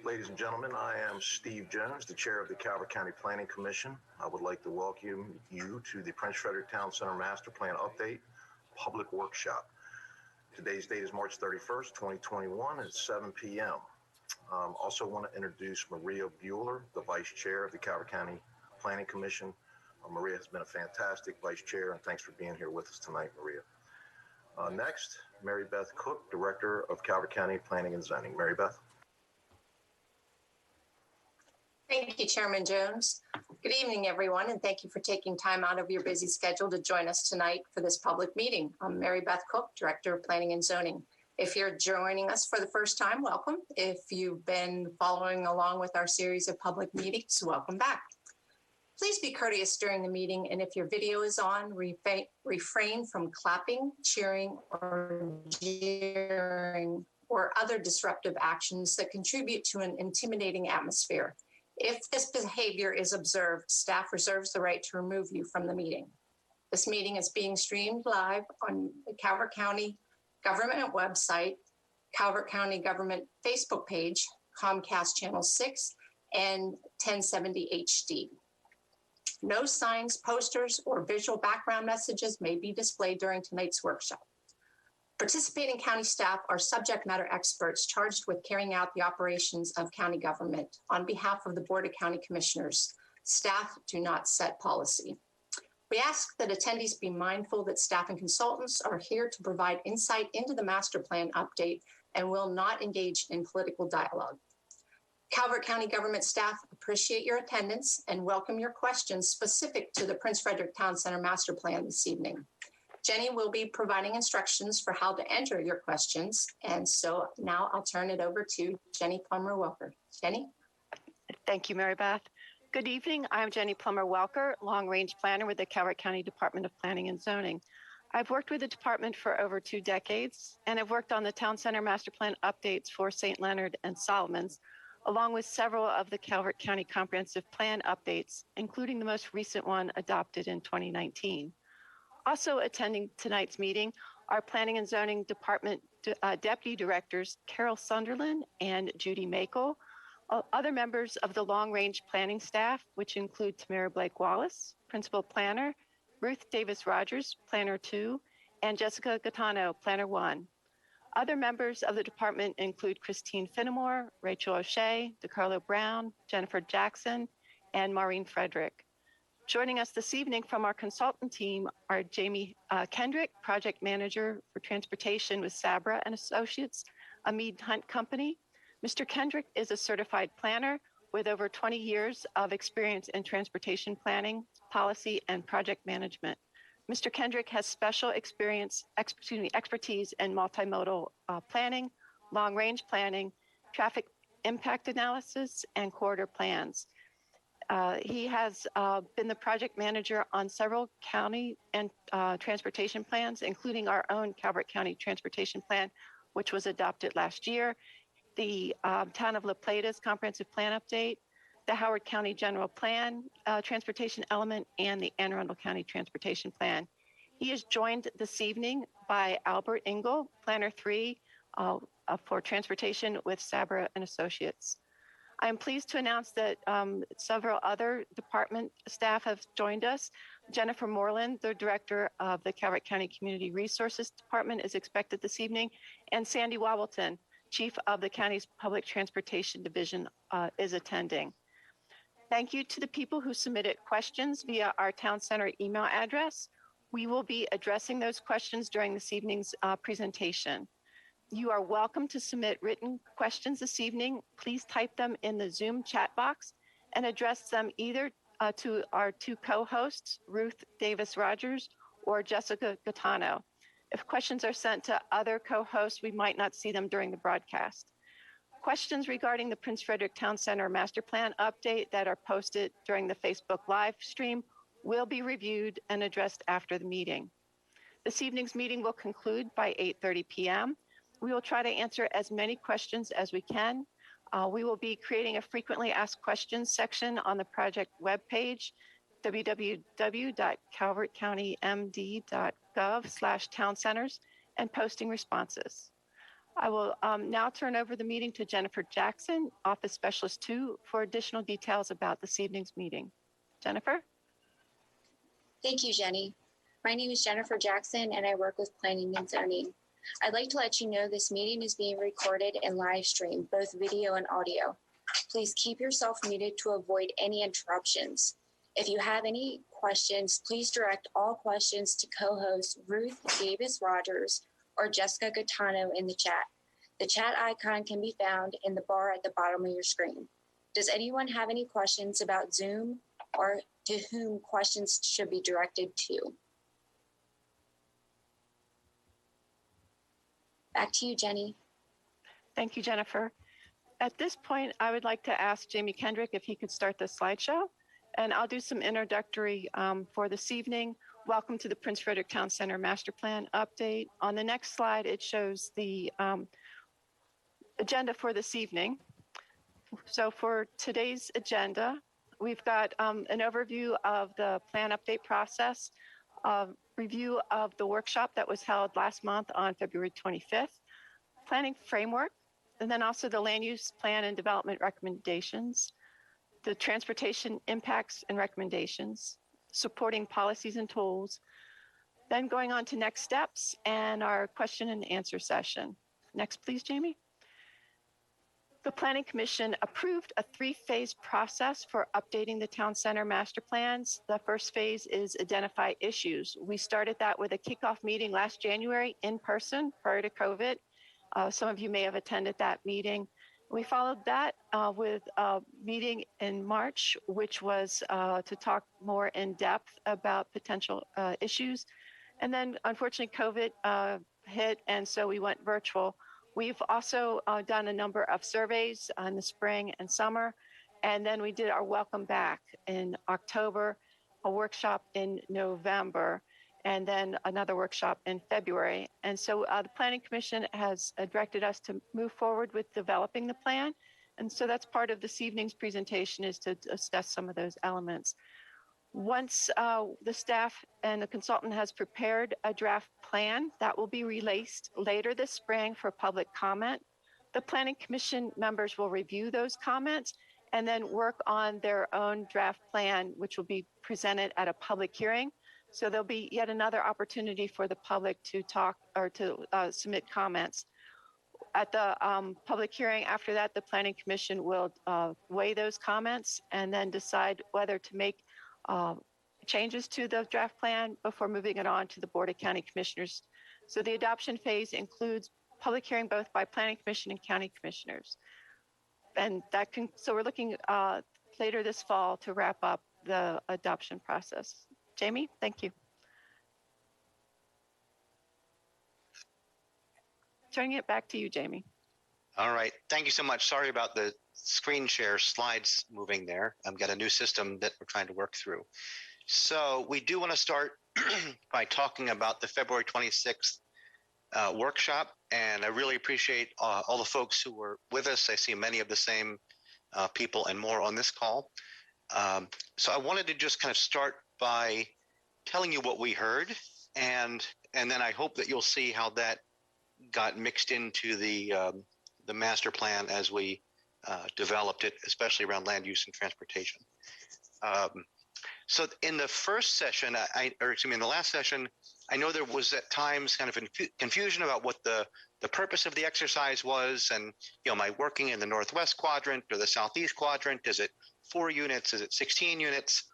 Ladies and gentlemen, I am Steve Jones, the chair of the Calvert County Planning Commission. I would like to welcome you to the Prince Frederick Town Center Master Plan Update Public Workshop. Today's date is March 31st, 2021 at 7 p.m. Also want to introduce Maria Bueller, the Vice Chair of the Calvert County Planning Commission. Maria has been a fantastic Vice Chair, and thanks for being here with us tonight, Maria. Next, Mary Beth Cook, Director of Calvert County Planning and Zoning. Mary Beth. Thank you, Chairman Jones. Good evening, everyone, and thank you for taking time out of your busy schedule to join us tonight for this public meeting. I'm Mary Beth Cook, Director of Planning and Zoning. If you're joining us for the first time, welcome. If you've been following along with our series of public meetings, welcome back. Please be courteous during the meeting, and if your video is on, refrain from clapping, cheering, or jeering, or other disruptive actions that contribute to an intimidating atmosphere. If this behavior is observed, staff reserves the right to remove you from the meeting. This meeting is being streamed live on the Calvert County Government website, Calvert County Government Facebook page, Comcast Channel 6, and 1070 HD. No signs, posters, or visual background messages may be displayed during tonight's workshop. Participating county staff are subject matter experts charged with carrying out the operations of county government on behalf of the Board of County Commissioners. Staff do not set policy. We ask that attendees be mindful that staff and consultants are here to provide insight into the master plan update and will not engage in political dialogue. Calvert County government staff appreciate your attendance and welcome your questions specific to the Prince Frederick Town Center master plan this evening. Jenny will be providing instructions for how to enter your questions. And so now I'll turn it over to Jenny Plummer-Welker. Jenny? Thank you, Mary Beth. Good evening. I'm Jenny Plummer-Welker, long-range planner with the Calvert County Department of Planning and Zoning. I've worked with the department for over 2 decades, and I've worked on the Town Center Master Plan updates for St. Leonard and Solomons, along with several of the Calvert County Comprehensive Plan updates, including the most recent one adopted in 2019. Also attending tonight's meeting are Planning and Zoning Department Deputy Directors Carol Sunderland and Judy Makel, other members of the long-range planning staff, which include Tamara Blake Wallace, Principal Planner, Ruth Davis Rogers, Planner 2, and Jessica Gattano, Planner 1. Other members of the department include Christine Finnemore, Rachel O'Shea, DeCarlo Brown, Jennifer Jackson, and Maureen Frederick. Joining us this evening from our consultant team are Jamie Kendrick, Project Manager for Transportation with Sabra and Associates, a Mead Hunt company. Mr. Kendrick is a certified planner with over 20 years of experience in transportation planning, policy, and project management. Mr. Kendrick has special expertise in multimodal planning, long-range planning, traffic impact analysis, and corridor plans. He has been the project manager on several county and transportation plans, including our own Calvert County Transportation Plan, which was adopted last year, the Town of La Plata's Comprehensive Plan Update, the Howard County General Plan Transportation Element, and the Anne Arundel County Transportation Plan. He is joined this evening by Albert Engel, Planner 3 for Transportation with Sabra and Associates. I am pleased to announce that several other department staff have joined us. Jennifer Moreland, the director of the Calvert County Community Resources Department, is expected this evening, and Sandy Wobbleton, chief of the county's Public Transportation Division, is attending. Thank you to the people who submitted questions via our town center email address. We will be addressing those questions during this evening's presentation. You are welcome to submit written questions this evening. Please type them in the Zoom chat box and address them either to our 2 co-hosts, Ruth Davis Rogers or Jessica Gattano. If questions are sent to other co-hosts, we might not see them during the broadcast. Questions regarding the Prince Frederick Town Center Master Plan update that are posted during the Facebook live stream will be reviewed and addressed after the meeting. This evening's meeting will conclude by 8:30 p.m. We will try to answer as many questions as we can. We will be creating a frequently asked questions section on the project webpage, www.calvertcountymd.gov/town centers, and posting responses. I will now turn over the meeting to Jennifer Jackson, Office Specialist 2, for additional details about this evening's meeting. Jennifer? Thank you, Jenny. My name is Jennifer Jackson, and I work with Planning and Zoning. I'd like to let you know this meeting is being recorded and live streamed, both video and audio. Please keep yourself muted to avoid any interruptions. If you have any questions, please direct all questions to co-hosts Ruth Davis Rogers or Jessica Gaetano in the chat. The chat icon can be found in the bar at the bottom of your screen. Does anyone have any questions about Zoom or to whom questions should be directed to? Back to you, Jenny. Thank you, Jennifer. At this point, I would like to ask Jamie Kendrick if he could start the slideshow, and I'll do some introductory for this evening. Welcome to the Prince Frederick Town Center Master Plan update. On the next slide, it shows the agenda for this evening. So for today's agenda, we've got an overview of the plan update process, review of the workshop that was held last month on February 25th, planning framework, and then also the land use plan and development recommendations, the transportation impacts and recommendations, supporting policies and tools, then going on to next steps and our question and answer session. Next, please, Jamie. The Planning Commission approved a 3-phase process for updating the town center master plans. The first phase is identify issues. We started that with a kickoff meeting last January in person prior to COVID. Some of you may have attended that meeting. We followed that with a meeting in March, which was to talk more in depth about potential issues. And then unfortunately COVID hit, and so we went virtual. We've also done a number of surveys in the spring and summer, and then we did our welcome back in October, a workshop in November, and then another workshop in February. And so the Planning Commission has directed us to move forward with developing the plan. And so that's part of this evening's presentation, is to discuss some of those elements. Once the staff and the consultant has prepared a draft plan, that will be released later this spring for public comment. The Planning Commission members will review those comments and then work on their own draft plan, which will be presented at a public hearing. So there'll be yet another opportunity for the public to talk or to submit comments. At the public hearing after that, the Planning Commission will weigh those comments and then decide whether to make changes to the draft plan before moving it on to the Board of County Commissioners. So the adoption phase includes public hearing both by Planning Commission and County Commissioners. And that so we're looking later this fall to wrap up the adoption process. Jamie, thank you. Turning it back to you, Jamie. All right, thank you so much. Sorry about the screen share slides moving there. I've got a new system that we're trying to work through. So we do want to start by talking about the February 26th workshop. And I really appreciate all the folks who were with us. I see many of the same people and more on this call. So I wanted to just kind of start by telling you what we heard. And then I hope that you'll see how that got mixed into the master plan as we developed it, especially around land use and transportation. So in the first session, in the last session, I know there was at times kind of confusion about what the purpose of the exercise was. And, am I working in the Northwest quadrant or the Southeast quadrant? Is it 4 units? Is it 16 units?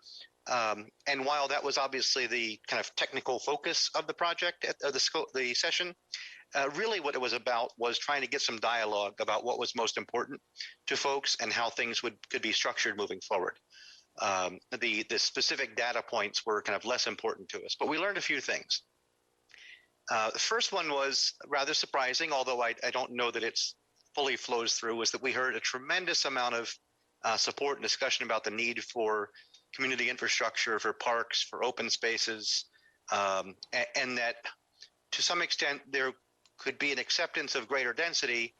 And while that was obviously the kind of technical focus of the project, of the session, really what it was about was trying to get some dialogue about what was most important to folks and how things could be structured moving forward. The specific data points were kind of less important to us, but we learned a few things. The first one was rather surprising, although I don't know that it's fully flows through, was that we heard a tremendous amount of support and discussion about the need for community infrastructure, for parks, for open spaces, and that to some extent there could be an acceptance of greater density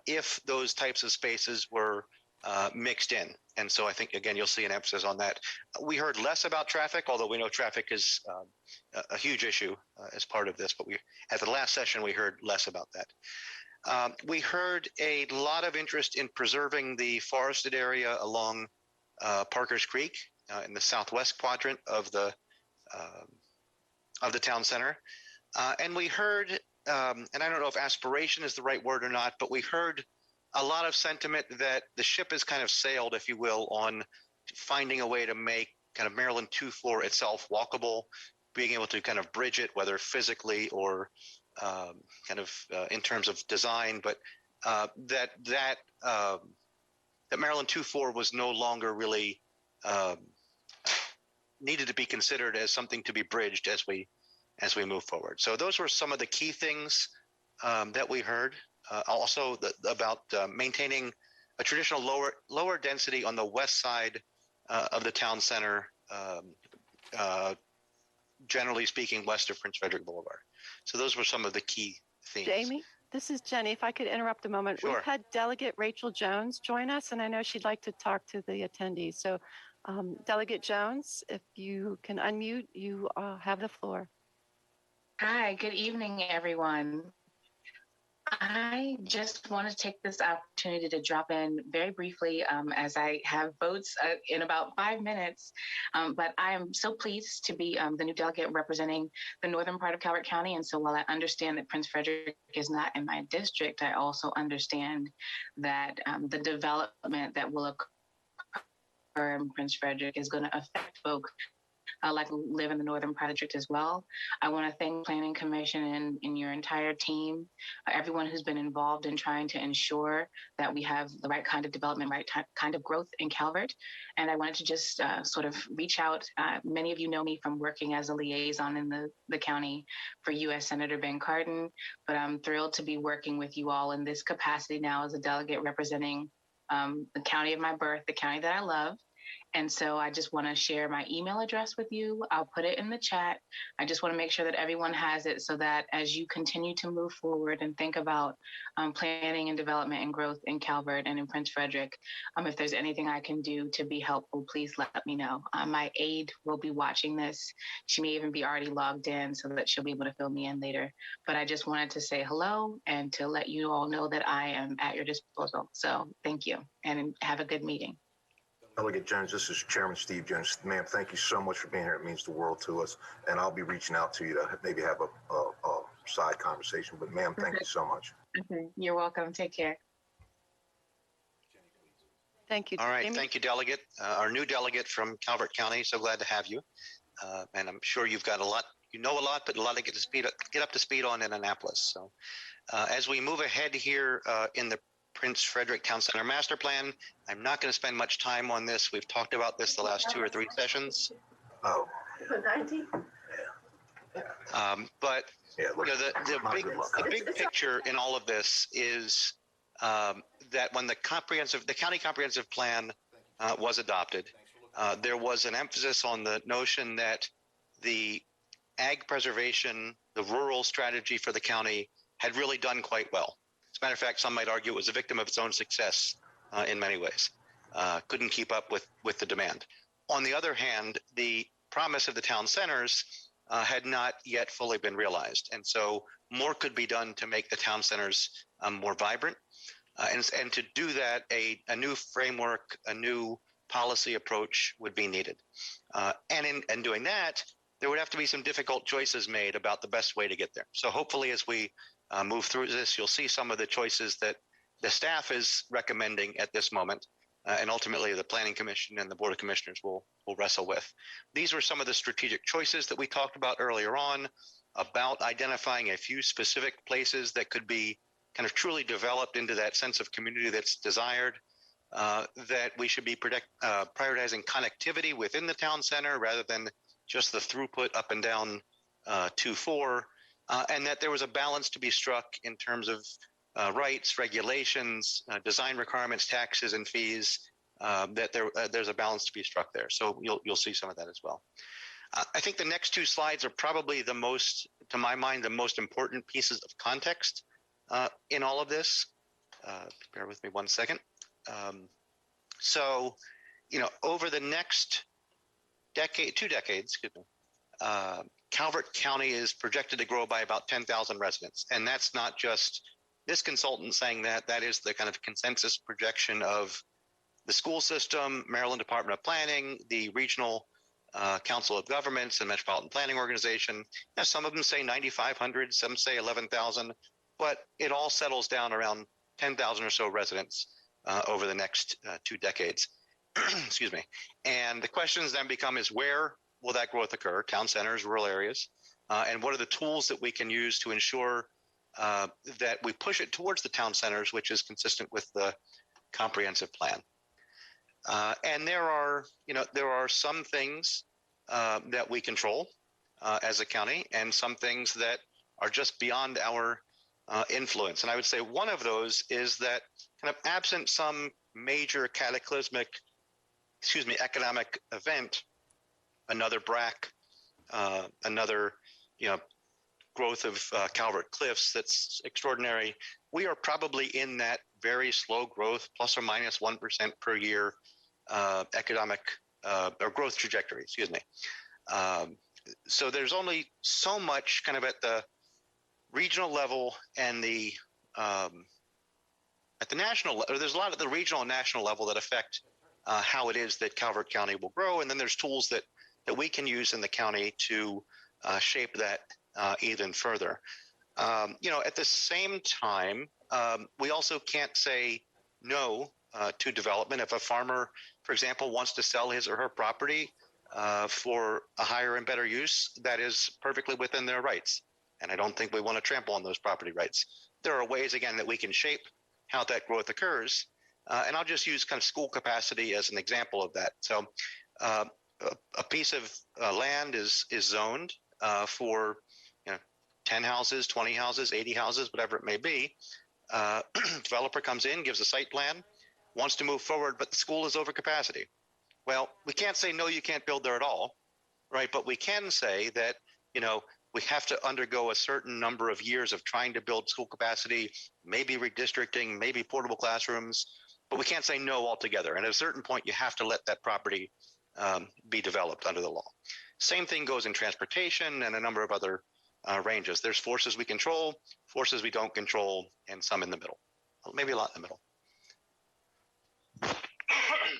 if those types of spaces were mixed in. And so I think, again, you'll see an emphasis on that. We heard less about traffic, although we know traffic is a huge issue as part of this, but at the last session, we heard less about that. We heard a lot of interest in preserving the forested area along Parker's Creek in the southwest quadrant of the town center. And we heard, and I don't know if aspiration is the right word or not, but we heard a lot of sentiment that the ship has kind of sailed, if you will, on finding a way to make kind of Maryland 2-4 itself walkable, being able to kind of bridge it, whether physically or in terms of design, but that Maryland 2-4 was no longer really needed to be considered as something to be bridged as we move forward. So those were some of the key things that we heard. Also about maintaining a traditional lower density on the west side of the town center, generally speaking, west of Prince Frederick Boulevard. So those were some of the key themes. Jamie, this is Jenny. If I could interrupt a moment. Sure. We've had Delegate Rachel Jones join us, and I know she'd like to talk to the attendees. So Delegate Jones, if you can unmute, you have the floor. Hi, good evening, everyone. I just want to take this opportunity to drop in very briefly as I have votes in about 5 minutes. But I am so pleased to be the new delegate representing the northern part of Calvert County. And so while I understand that Prince Frederick is not in my district, I also understand that the development that will occur in Prince Frederick is going to affect folks like live in the northern part of the district as well. I want to thank Planning Commission and your entire team, everyone who's been involved in trying to ensure that we have the right kind of development, kind of growth in Calvert. And I wanted to just sort of reach out. Many of you know me from working as a liaison in the county for U.S. Senator Ben Cardin, but I'm thrilled to be working with you all in this capacity now as a delegate representing the county of my birth, the county that I love. And so I just want to share my email address with you. I'll put it in the chat. I just want to make sure that everyone has it so that as you continue to move forward and think about planning and development and growth in Calvert and in Prince Frederick, if there's anything I can do to be helpful, please let me know. My aide will be watching this. She may even be already logged in so that she'll be able to fill me in later. But I just wanted to say hello and to let you all know that I am at your disposal. So thank you and have a good meeting. Delegate Jones, this is Chairman Steve Jones. Ma'am, thank you so much for being here. It means the world to us. And I'll be reaching out to you to maybe have a side conversation. But ma'am, thank you so much. Okay. You're welcome. Take care. Thank you. All right. Jamie? Thank you, Delegate. Our new delegate from Calvert County. So glad to have you. And I'm sure you've got a lot, you know a lot, but a lot to get up to speed on in Annapolis. So as we move ahead here in the Prince Frederick Town Center Master Plan, I'm not going to spend much time on this. We've talked about this the last 2 or 3 sessions. Oh. But Yeah, look, you know, the big picture in all of this is that when the county comprehensive plan was adopted, there was an emphasis on the notion that the ag preservation, the rural strategy for the county had really done quite well. As a matter of fact, some might argue it was a victim of its own success in many ways. Couldn't keep up with the demand. On the other hand, the promise of the town centers had not yet fully been realized. And so more could be done to make the town centers more vibrant. And to do that, a new framework, a new policy approach would be needed. And in doing that, there would have to be some difficult choices made about the best way to get there. So hopefully as we move through this, you'll see some of the choices that the staff is recommending at this moment, and ultimately the Planning Commission and the Board of Commissioners will wrestle with. These were some of the strategic choices that we talked about earlier on, about identifying a few specific places that could be kind of truly developed into that sense of community that's desired, that we should be prioritizing connectivity within the town center rather than just the throughput up and down 2-4, and that there was a balance to be struck in terms of rights, regulations, design requirements, taxes, and fees. That there's a balance to be struck there. So you'll see some of that as well. I think the next 2 slides are probably the most, to my mind, the most important pieces of context in all of this. Bear with me 1 second. So, you know, over the next 2 decades, Calvert County is projected to grow by about 10,000 residents. And that's not just this consultant saying that that is the kind of consensus projection of the school system, Maryland Department of Planning, the regional Council of Governments and Metropolitan Planning Organization. Now, some of them say 9,500, some say 11,000, but it all settles down around 10,000 or so residents over the next 2 decades. Excuse me. And the questions then become is where will that growth occur? Town centers, rural areas, and what are the tools that we can use to ensure that we push it towards the town centers, which is consistent with the comprehensive plan. And there are some things that we control as a county, and some things that are just beyond our influence. And I would say one of those is that kind of absent some major cataclysmic, economic event, another BRAC, another, growth of Calvert Cliffs that's extraordinary. We are probably in that very slow growth, plus or minus 1% per year economic or growth trajectory, so there's only so much kind of at the regional level and the at the national level. There's a lot at the regional and national level that affect how it is that Calvert County will grow. And then there's tools that we can use in the county to shape that even further. At the same time, we also can't say no to development. If a farmer, for example, wants to sell his or her property for a higher and better use, that is perfectly within their rights. And I don't think we want to trample on those property rights. There are ways, again, that we can shape how that growth occurs. And I'll just use kind of school capacity as an example of that. So a piece of land is zoned for 10 houses, 20 houses, 80 houses, whatever it may be. Developer comes in, gives a site plan, wants to move forward, but the school is over capacity. Well, we can't say, no, you can't build there at all, right? But we can say that, we have to undergo a certain number of years of trying to build school capacity, maybe redistricting, maybe portable classrooms, but we can't say no altogether. And at a certain point, you have to let that property be developed under the law. Same thing goes in transportation and a number of other ranges. There's forces we control, forces we don't control, and some in the middle, maybe a lot in the middle.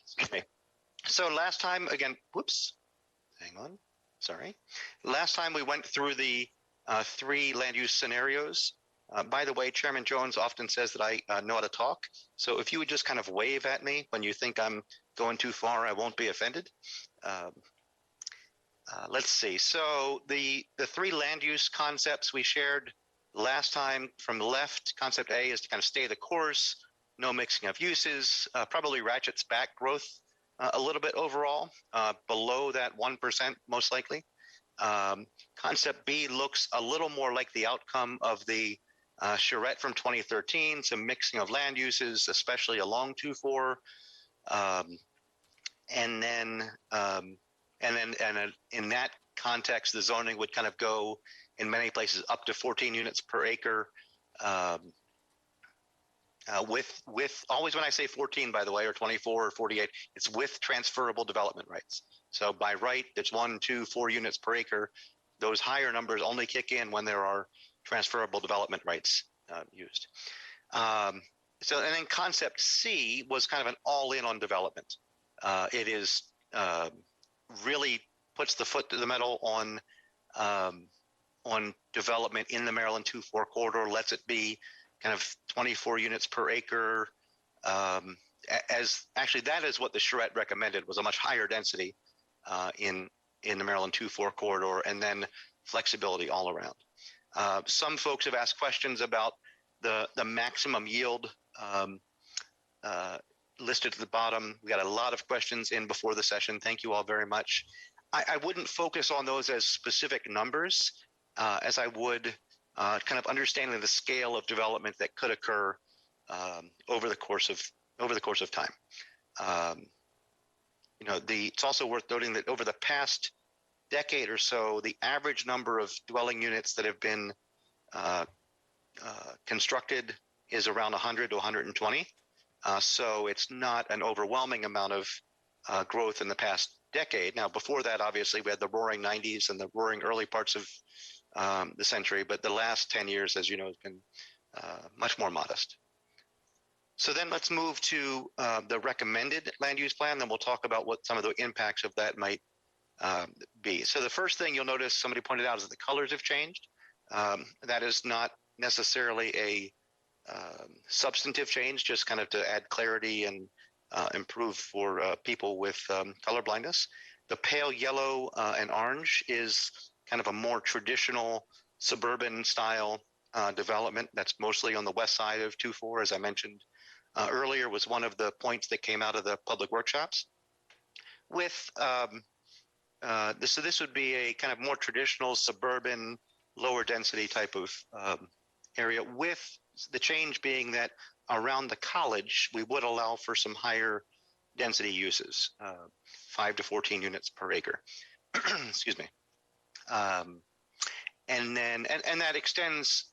Excuse me. So last time, again, last time we went through the 3 land use scenarios. By the way, Chairman Jones often says that I know how to talk. So if you would just kind of wave at me when you think I'm going too far, I won't be offended. Let's see. So the 3 land use concepts we shared last time from the left, concept A is to kind of stay the course, no mixing of uses, probably ratchets back growth a little bit overall, below that 1% most likely. Concept B looks a little more like the outcome of the charrette from 2013, some mixing of land uses, especially along 2-4. And then in that context, the zoning would kind of go in many places up to 14 units per acre. With always, when I say 14, by the way, or 24 or 48, it's with transferable development rights. So by right, it's 1, 2, 4 units per acre. Those higher numbers only kick in when there are transferable development rights used. And then concept C was kind of an all-in on development. It is really puts the foot to the metal on development in the Maryland 2-4 corridor, lets it be kind of 24 units per acre. As actually, that is what the charrette recommended, was a much higher density in the Maryland 2-4 corridor, and then flexibility all around. Some folks have asked questions about the maximum yield listed at the bottom. We got a lot of questions in before the session. Thank you all very much. I wouldn't focus on those as specific numbers, as I would kind of understanding the scale of development that could occur over the course of time. It's also worth noting that over the past decade or so, the average number of dwelling units that have been constructed is around 100 to 120. So it's not an overwhelming amount of growth in the past decade. Now, before that, obviously, we had the roaring 90s and the roaring early parts of the century, but the last 10 years, as you know, has been much more modest. So then let's move to the recommended land use plan. Then we'll talk about what some of the impacts of that might be. So the first thing you'll notice somebody pointed out is that the colors have changed. That is not necessarily a substantive change, just kind of to add clarity and improve for people with color blindness. The pale yellow and orange is kind of a more traditional suburban style development that's mostly on the west side of 2-4, as I mentioned earlier, was one of the points that came out of the public workshops. With so this would be a kind of more traditional suburban, lower density type of area, with the change being that around the college, we would allow for some higher density uses, 5 to 14 units per acre. Excuse me. And that extends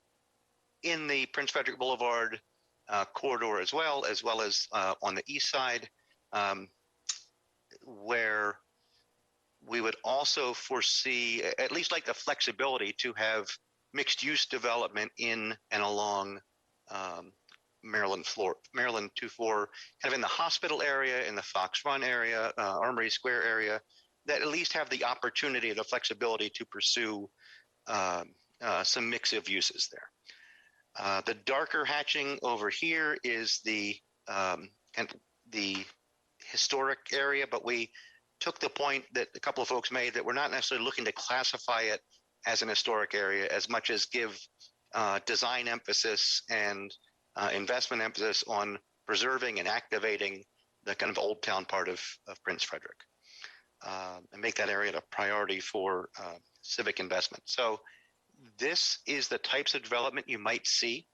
in the Prince Frederick Boulevard corridor as well as on the east side, where we would also foresee at least like the flexibility to have mixed use development in and along Maryland 2-4, kind of in the hospital area, in the Fox Run area, Armory Square area, that at least have the opportunity, the flexibility to pursue some mix of uses there. The darker hatching over here is the historic area, but we took the point that a couple of folks made that we're not necessarily looking to classify it as an historic area as much as give design emphasis and investment emphasis on preserving and activating the kind of old town part of Prince Frederick, and make that area a priority for civic investment. So this is the types of development you might see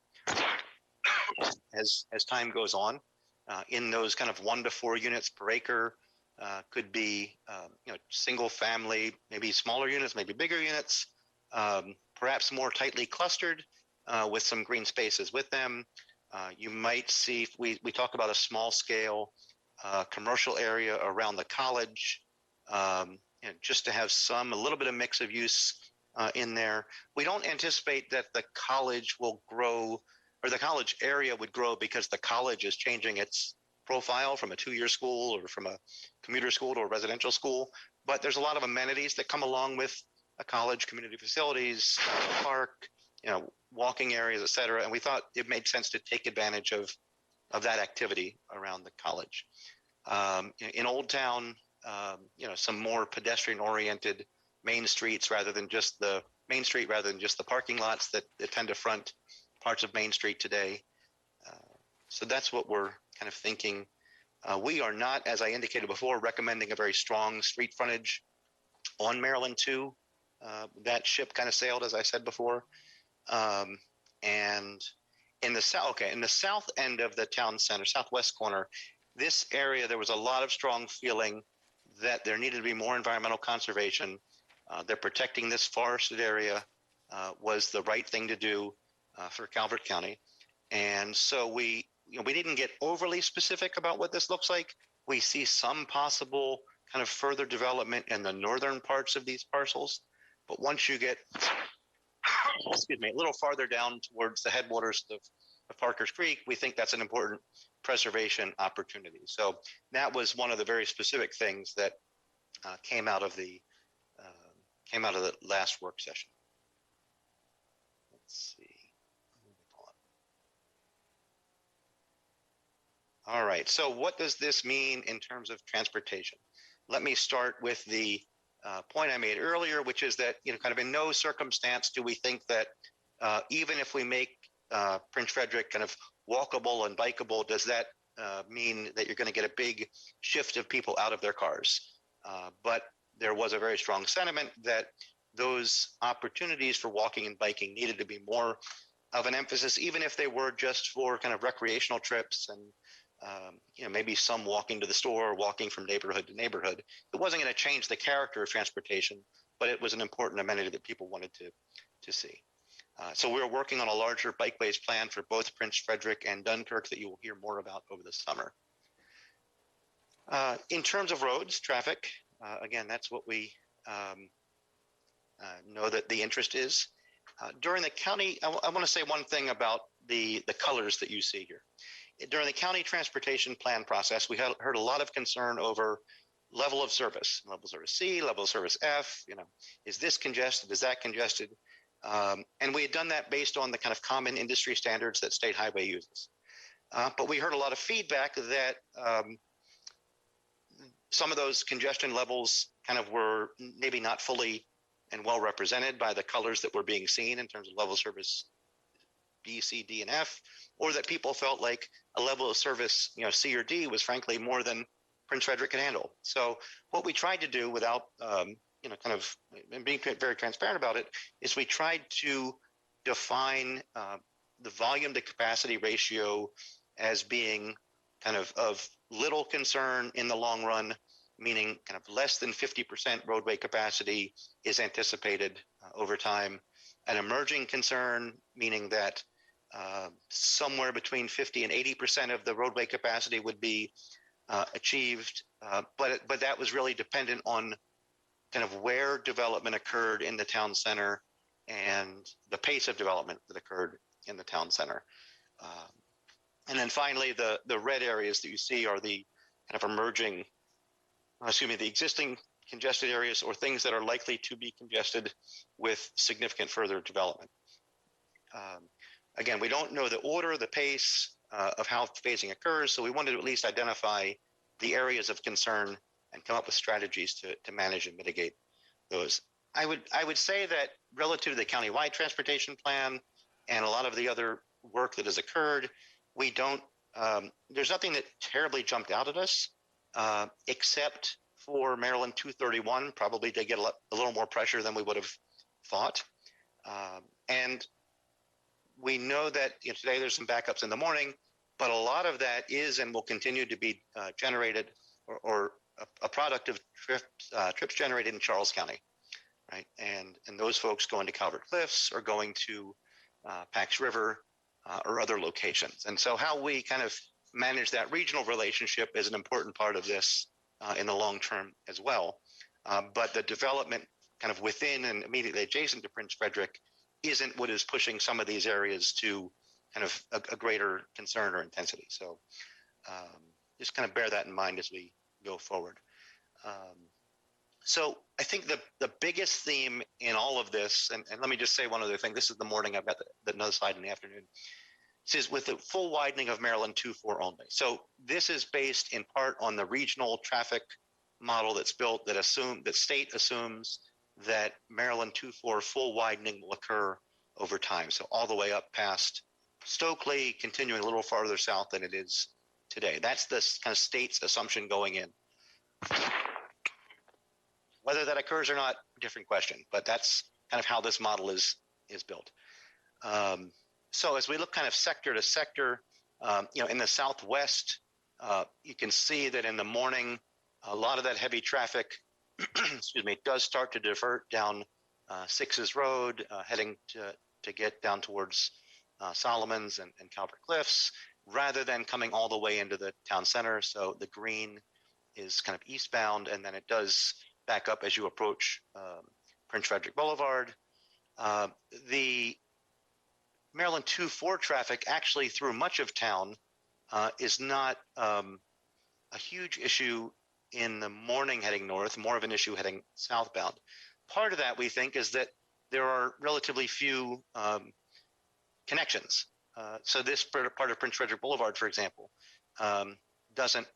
as time goes on in those kind of 1 to 4 units per acre. Could be single family, maybe smaller units, maybe bigger units, perhaps more tightly clustered with some green spaces with them. You might see, we talk about a small scale commercial area around the college, just to have a little bit of mix of use in there. We don't anticipate that the college will grow, or the college area would grow, because the college is changing its profile from a 2-year school or from a commuter school to a residential school. But there's a lot of amenities that come along with a college, community facilities, park, walking areas, et cetera. And we thought it made sense to take advantage of that activity around the college. In Old Town, some more pedestrian oriented main streets rather than just the parking lots that tend to front parts of Main Street today. So that's what we're kind of thinking. We are not, as I indicated before, recommending a very strong street frontage on Maryland 2. That ship kind of sailed, as I said before. And in the south end of the town center, southwest corner, this area, there was a lot of strong feeling that there needed to be more environmental conservation. They're protecting this forested area was the right thing to do for Calvert County. And so we didn't get overly specific about what this looks like. We see some possible kind of further development in the northern parts of these parcels. But once you get, a little farther down towards the headwaters of Parker's Creek, we think that's an important preservation opportunity. So that was one of the very specific things that came out of the last work session. Let's see. All right. So what does this mean in terms of transportation? Let me start with the point I made earlier, which is that, kind of in no circumstance do we think that even if we make Prince Frederick kind of walkable and bikeable, does that mean that you're going to get a big shift of people out of their cars? But there was a very strong sentiment that those opportunities for walking and biking needed to be more of an emphasis, even if they were just for kind of recreational trips and maybe some walking to the store, walking from neighborhood to neighborhood. It wasn't going to change the character of transportation, but it was an important amenity that people wanted to see. So we're working on a larger bikeways plan for both Prince Frederick and Dunkirk that you will hear more about over the summer. In terms of roads, traffic, again, that's what we know that the interest is. During the county, I want to say one thing about the colors that you see here. During the county transportation plan process, we heard a lot of concern over level of service C, level of service F. Is this congested? Is that congested? And we had done that based on the kind of common industry standards that state highway uses. But we heard a lot of feedback that some of those congestion levels kind of were maybe not fully and well represented by the colors that were being seen in terms of level of service B, C, D, and F, or that people felt like a level of service, C or D was frankly more than Prince Frederick could handle. So what we tried to do without, kind of being very transparent about it, is we tried to define the volume to capacity ratio as being kind of little concern in the long run, meaning kind of less than 50% roadway capacity is anticipated over time. An emerging concern, meaning that somewhere between 50 and 80% of the roadway capacity would be achieved, but that was really dependent on kind of where development occurred in the town center and the pace of development that occurred in the town center. And then finally, the red areas that you see are the kind of emerging, the existing congested areas or things that are likely to be congested with significant further development. Again, we don't know the order, the pace of how phasing occurs, so we wanted to at least identify the areas of concern and come up with strategies to manage and mitigate those. I would say that relative to the countywide transportation plan and a lot of the other work that has occurred, we don't. There's nothing that terribly jumped out at us, except for Maryland 231. Probably they get a little more pressure than we would have thought, and we know that today there's some backups in the morning, but a lot of that is and will continue to be generated or a product of trips generated in Charles County, right? And those folks going to Calvert Cliffs or going to Pax River or other locations. And so how we kind of manage that regional relationship is an important part of this in the long term as well. But the development kind of within and immediately adjacent to Prince Frederick isn't what is pushing some of these areas to kind of a greater concern or intensity. So just kind of bear that in mind as we go forward. So I think the biggest theme in all of this, and let me just say one other thing. This is the morning, I've got another slide in the afternoon. This is with the full widening of Maryland 2-4 only. So this is based in part on the regional traffic model that's built that state assumes that Maryland 2-4 full widening will occur over time. So all the way up past Stokely, continuing a little farther south than it is today. That's the kind of state's assumption going in. Whether that occurs or not, different question, but that's kind of how this model is built. So as we look kind of sector to sector, in the Southwest, you can see that in the morning, a lot of that heavy traffic, does start to divert down Sixes Road, heading to get down towards Solomon's and Calvert Cliffs, rather than coming all the way into the town center. So the green is kind of eastbound, and then it does back up as you approach Prince Frederick Boulevard. The Maryland 2-4 traffic actually through much of town is not a huge issue in the morning heading north, more of an issue heading southbound. Part of that, we think, is that there are relatively few connections. So this part of Prince Frederick Boulevard, for example, doesn't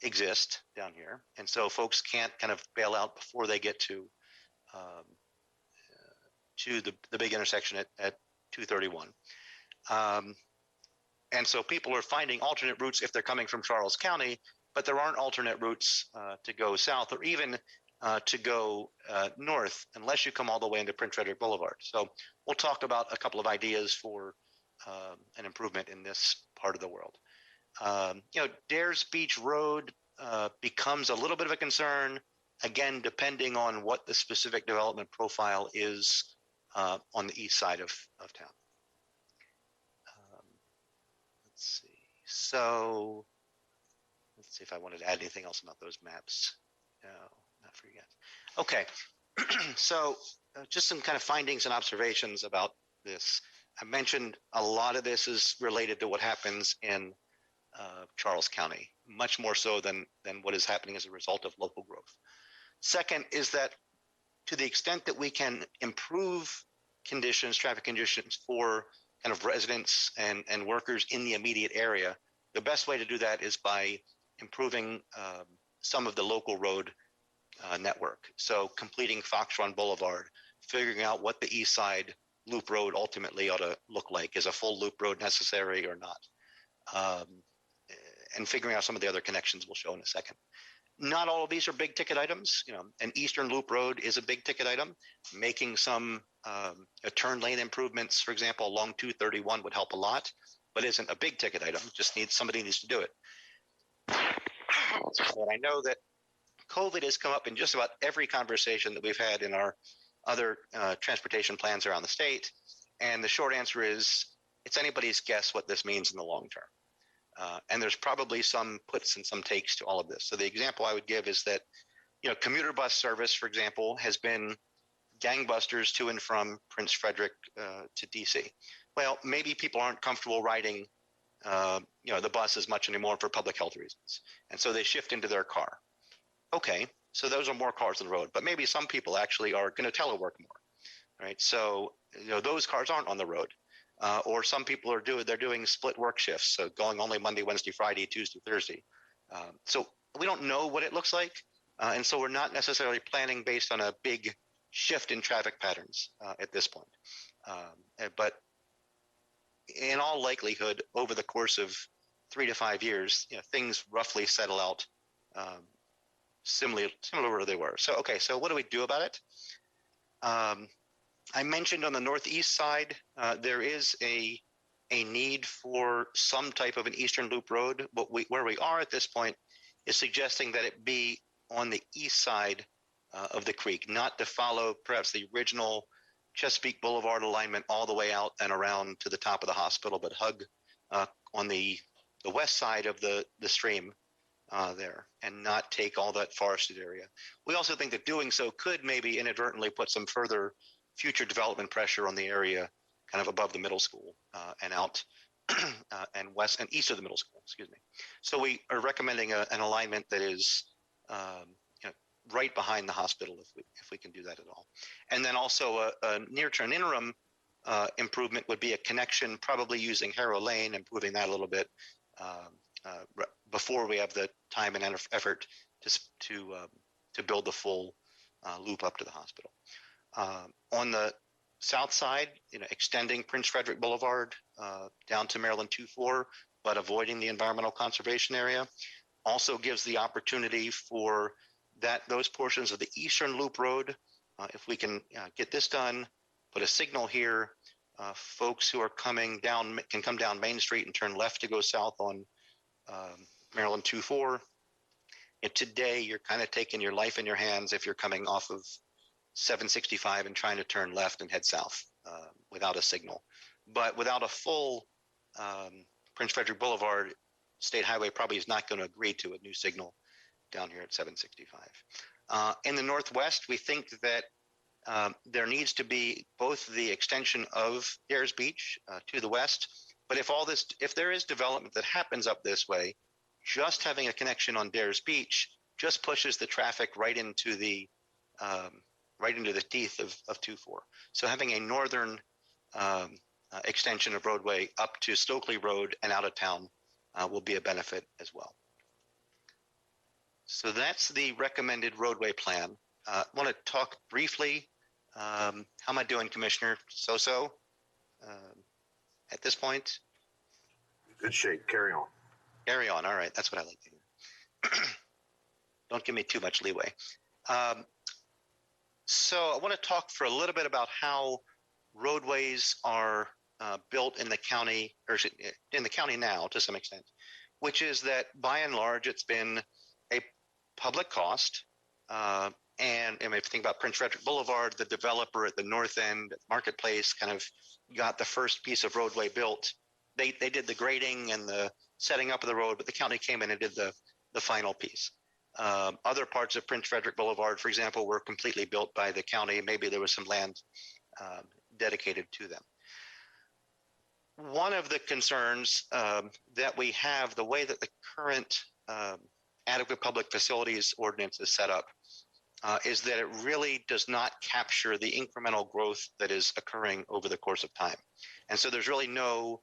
exist down here. And so folks can't kind of bail out before they get to the big intersection at 231. And so people are finding alternate routes if they're coming from Charles County, but there aren't alternate routes to go south or even to go north unless you come all the way into Prince Frederick Boulevard. So we'll talk about a couple of ideas for an improvement in this part of the world. Dares Beach Road becomes a little bit of a concern, again, depending on what the specific development profile is on the east side of town. Let's see. So let's see if I wanted to add anything else about those maps. No, not for you guys. Okay. So just some kind of findings and observations about this. I mentioned a lot of this is related to what happens in Charles County, much more so than what is happening as a result of local growth. Second is that to the extent that we can improve conditions, traffic conditions for kind of residents and workers in the immediate area, the best way to do that is by improving some of the local road network. So completing Fox Run Boulevard, figuring out what the east side loop road ultimately ought to look like. Is a full loop road necessary or not? And figuring out some of the other connections we'll show in a second. Not all of these are big ticket items. You know, an Eastern Loop Road is a big ticket item. Making some turn lane improvements, for example, along 231 would help a lot, but isn't a big ticket item. Just somebody needs to do it. And I know that COVID has come up in just about every conversation that we've had in our other transportation plans around the state. And the short answer is it's anybody's guess what this means in the long term. And there's probably some puts and some takes to all of this. So the example I would give is that, you know, commuter bus service, for example, has been gangbusters to and from Prince Frederick to DC. Well, maybe people aren't comfortable riding, you know, the bus as much anymore for public health reasons. And so they shift into their car. Okay, so those are more cars on the road, but maybe some people actually are going to telework more, right? So, you know, those cars aren't on the road. Or some people are doing split work shifts, so going only Monday, Wednesday, Friday, Tuesday, Thursday. So we don't know what it looks like, and so we're not necessarily planning based on a big shift in traffic patterns at this point. But in all likelihood, over the course of 3 to 5 years, you know, things roughly settle out similar where they were. So okay, so what do we do about it? I mentioned on the northeast side, there is a need for some type of an Eastern Loop Road. Where we are at this point is suggesting that it be on the east side of the creek, not to follow perhaps the original Chesapeake Boulevard alignment all the way out and around to the top of the hospital, but hug on the west side of the stream there and not take all that forested area. We also think that doing so could maybe inadvertently put some further future development pressure on the area kind of above the middle school and out and west and east of the middle school, excuse me. So we are recommending an alignment that is you know, right behind the hospital if we can do that at all. And then also a near-term interim improvement would be a connection, probably using Harrow Lane, improving that a little bit before we have the time and effort to build the full loop up to the hospital. On the south side, you know, extending Prince Frederick Boulevard down to Maryland 2-4, but avoiding the environmental conservation area, also gives the opportunity for those portions of the Eastern Loop Road. If we can get this done, put a signal here, folks who are coming down can come down Main Street and turn left to go south on Maryland 2-4. And today, you're kind of taking your life in your hands if you're coming off of 765 and trying to turn left and head south without a signal. But without a full Prince Frederick Boulevard, State Highway probably is not going to agree to a new signal down here at 765. In the Northwest, we think that there needs to be both the extension of Dares Beach to the west, but if there is development that happens up this way, just having a connection on Dares Beach just pushes the traffic right into the teeth of 2-4. So having a northern extension of roadway up to Stokely Road and out of town will be a benefit as well. So that's the recommended roadway plan. I want to talk briefly. How am I doing, Commissioner? So at this point? Good shape. Carry on. Carry on. All right. That's what I like to hear. Don't give me too much leeway. So I want to talk for a little bit about how roadways are built in the county, or in the county now to some extent, which is that by and large, it's been a public cost. And if you think about Prince Frederick Boulevard, the developer at the north end, Marketplace, kind of got the first piece of roadway built. They did the grading and the setting up of the road, but the county came in and did the final piece. Other parts of Prince Frederick Boulevard, for example, were completely built by the county. Maybe there was some land dedicated to them. one of the concerns that we have, the way that the current adequate public facilities ordinance is set up, is that it really does not capture the incremental growth that is occurring over the course of time. And so there's really no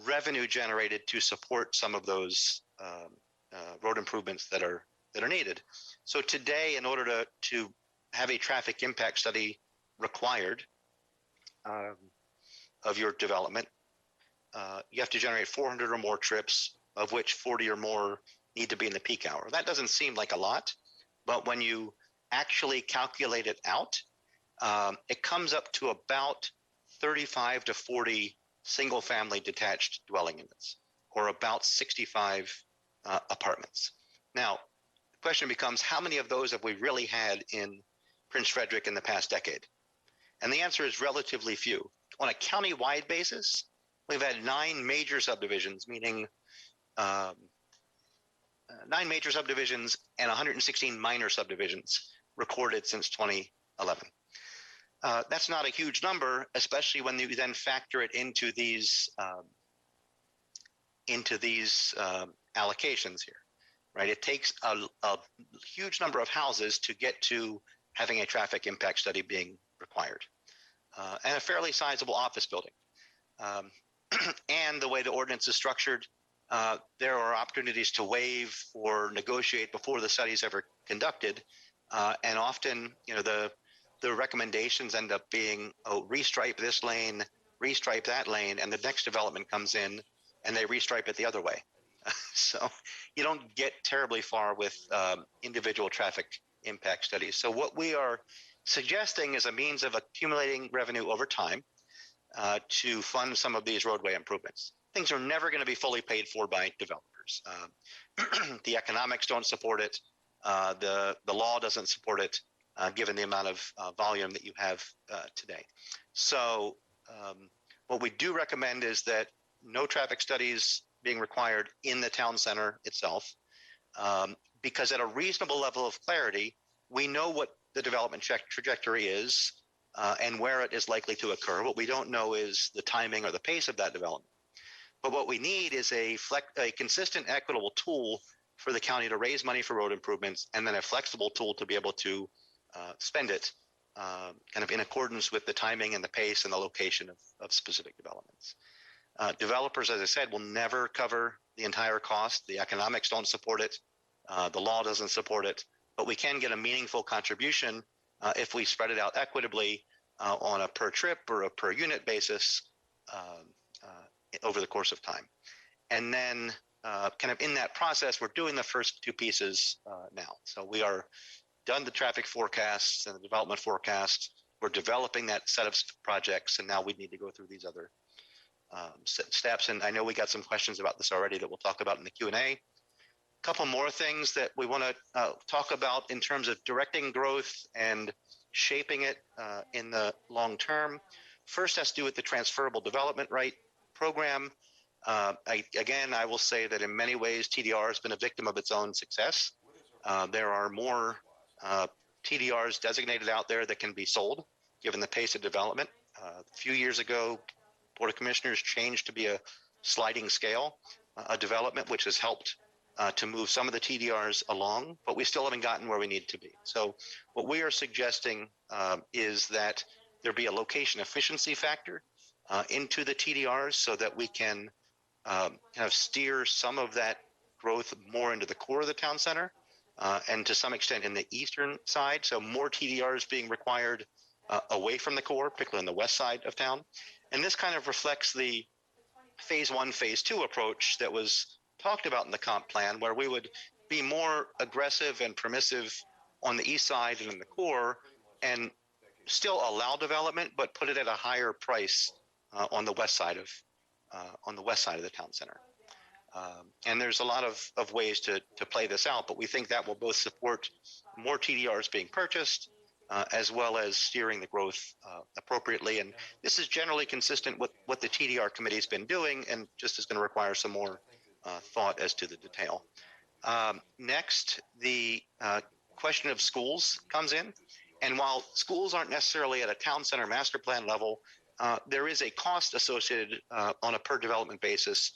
revenue generated to support some of those road improvements that are needed. So today, in order to have a traffic impact study required of your development, you have to generate 400 or more trips, of which 40 or more need to be in the peak hour. That doesn't seem like a lot, but when you actually calculate it out, it comes up to about 35 to 40 single-family detached dwelling units, or about 65 apartments. Now, the question becomes, how many of those have we really had in Prince Frederick in the past decade? And the answer is relatively few. On a county-wide basis, we've had 9 major subdivisions, meaning 9 major subdivisions and 116 minor subdivisions recorded since 2011. That's not a huge number, especially when you then factor it into these allocations here, right? It takes a huge number of houses to get to having a traffic impact study being required, and a fairly sizable office building. And the way the ordinance is structured, there are opportunities to waive or negotiate before the study is ever conducted, and often, the recommendations end up being, oh, restripe this lane, restripe that lane, and the next development comes in and they restripe it the other way. So you don't get terribly far with individual traffic impact studies. So what we are suggesting is a means of accumulating revenue over time to fund some of these roadway improvements. Things are never going to be fully paid for by developers. The economics don't support it. The law doesn't support it, given the amount of volume that you have today. So what we do recommend is that no traffic studies being required in the town center itself, because at a reasonable level of clarity, we know what the development trajectory is and where it is likely to occur. What we don't know is the timing or the pace of that development. But what we need is a consistent, equitable tool for the county to raise money for road improvements, and then a flexible tool to be able to spend it kind of in accordance with the timing and the pace and the location of specific developments. Developers, as I said, will never cover the entire cost. The economics don't support it. The law doesn't support it. But we can get a meaningful contribution if we spread it out equitably on a per trip or a per unit basis over the course of time. And then kind of in that process, we're doing the first 2 pieces now. So we are done the traffic forecasts and the development forecasts. We're developing that set of projects, and now we need to go through these other steps. And I know we got some questions about this already that we'll talk about in the Q&A. A couple more things that we want to talk about in terms of directing growth and shaping it in the long term. First has to do with the transferable development right program. I will say that in many ways, TDR has been a victim of its own success. There are more TDRs designated out there that can be sold, given the pace of development. A few years ago, Board of Commissioners changed to be a sliding scale, a development which has helped to move some of the TDRs along, but we still haven't gotten where we need to be. So what we are suggesting is that there be a location efficiency factor into the TDRs so that we can kind of steer some of that growth more into the core of the town center and to some extent in the eastern side. So more TDRs being required away from the core, particularly on the west side of town. And this kind of reflects the phase 1, phase 2 approach that was talked about in the comp plan, where we would be more aggressive and permissive on the east side and in the core, and still allow development, but put it at a higher price on the west side of the town center. And there's a lot of ways to play this out, but we think that will both support more TDRs being purchased as well as steering the growth appropriately. And this is generally consistent with what the TDR committee has been doing, and just is going to require some more thought as to the detail. Next, the question of schools comes in. And while schools aren't necessarily at a town center master plan level, there is a cost associated on a per development basis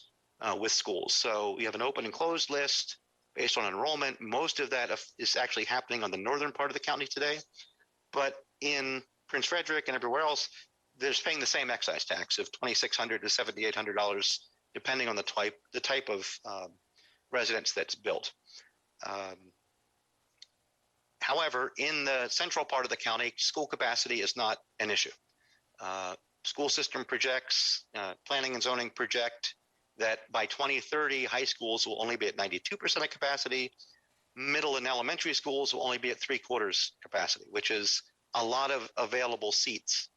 with schools. So we have an open and closed list based on enrollment. Most of that is actually happening on the northern part of the county today. But in Prince Frederick and everywhere else, there's paying the same excise tax of $2,600 to $7,800, depending on the type of residence that's built. However, in the central part of the county, school capacity is not an issue. School system projects, planning and zoning project that by 2030, high schools will only be at 92% of capacity. Middle and elementary schools will only be at 3/4 capacity, which is a lot of available seats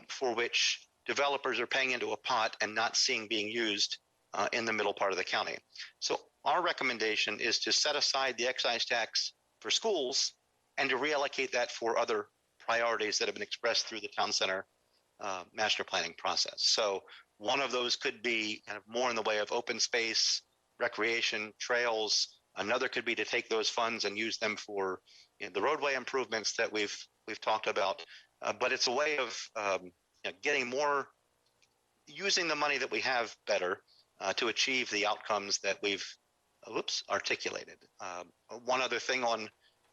for which developers are paying into a pot and not seeing being used in the middle part of the county. So our recommendation is to set aside the excise tax for schools and to reallocate that for other priorities that have been expressed through the town center master planning process. So one of those could be kind of more in the way of open space, recreation, trails. Another could be to take those funds and use them for the roadway improvements that we've talked about. But it's a way of getting more, using the money that we have better to achieve the outcomes that we've articulated. One other thing on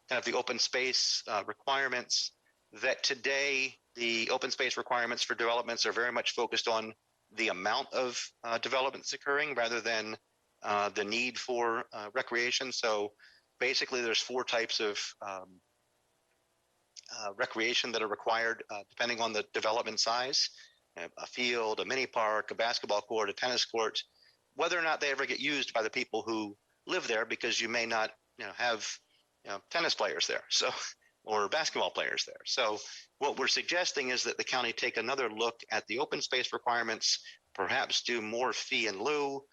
kind of the open space requirements, that today the open space requirements for developments are very much focused on the amount of developments occurring rather than the need for recreation. So basically there's 4 types of recreation that are required depending on the development size: a field, a mini park, a basketball court, a tennis court, whether or not they ever get used by the people who live there, because you may not have tennis players there, so, or basketball players there. So what we're suggesting is that the county take another look at the open space requirements, perhaps do more fee in lieu,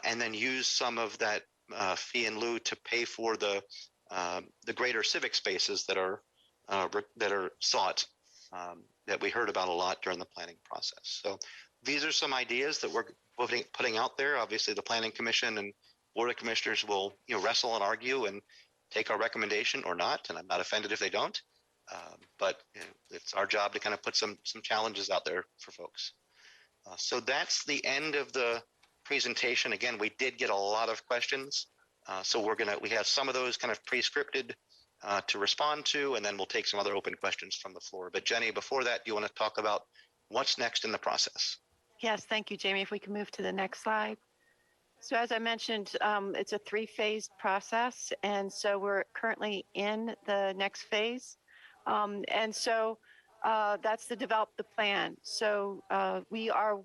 and then use some of that fee in lieu to pay for the greater civic spaces that are sought, that we heard about a lot during the planning process. So these are some ideas that we're putting out there. Obviously, the Planning Commission and Board of Commissioners will wrestle and argue and take our recommendation or not, and I'm not offended if they don't. But it's our job to kind of put some challenges out there for folks. So that's the end of the presentation. Again, we did get a lot of questions, so we have some of those kind of pre-scripted to respond to, and then we'll take some other open questions from the floor. But Jenny, before that, do you want to talk about what's next in the process? Yes, thank you, Jamie. If we can move to the next slide. So as I mentioned, it's a 3-phase process, and so we're currently in the next phase. And so that's to develop the plan. So we are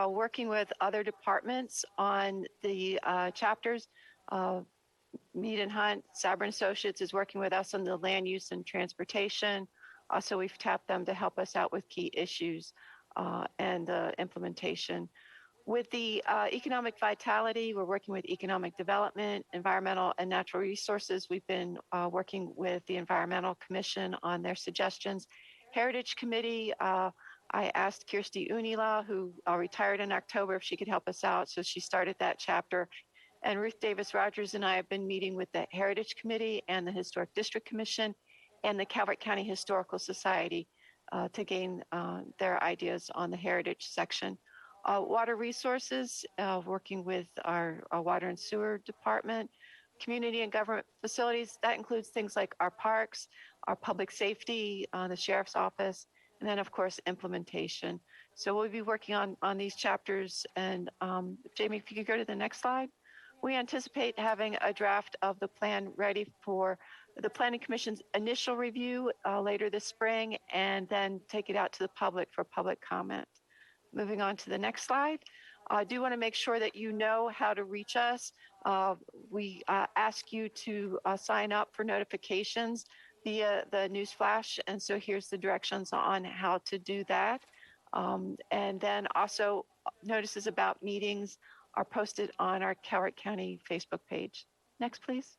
working with other departments on the chapters. Mead and Hunt, Saber and Associates is working with us on the land use and transportation. Also, we've tapped them to help us out with key issues and implementation. With the economic vitality, we're working with economic development, environmental and natural resources. We've been working with the Environmental Commission on their suggestions. Heritage Committee, I asked Kirsty Unila, who retired in October, if she could help us out. So she started that chapter. And Ruth Davis Rogers and I have been meeting with the Heritage Committee and the Historic District Commission and the Calvert County Historical Society to gain their ideas on the heritage section. Water resources, working with our water and sewer department, community and government facilities. That includes things like our parks, our public safety, the sheriff's office, and then of course implementation. So we'll be working on these chapters. And Jamie, if you could go to the next slide. We anticipate having a draft of the plan ready for the Planning Commission's initial review later this spring, and then take it out to the public for public comment. Moving on to the next slide. I do want to make sure that you know how to reach us. We ask you to sign up for notifications via the news flash. And so here's the directions on how to do that. And then also notices about meetings are posted on our Calvert County Facebook page. Next, please.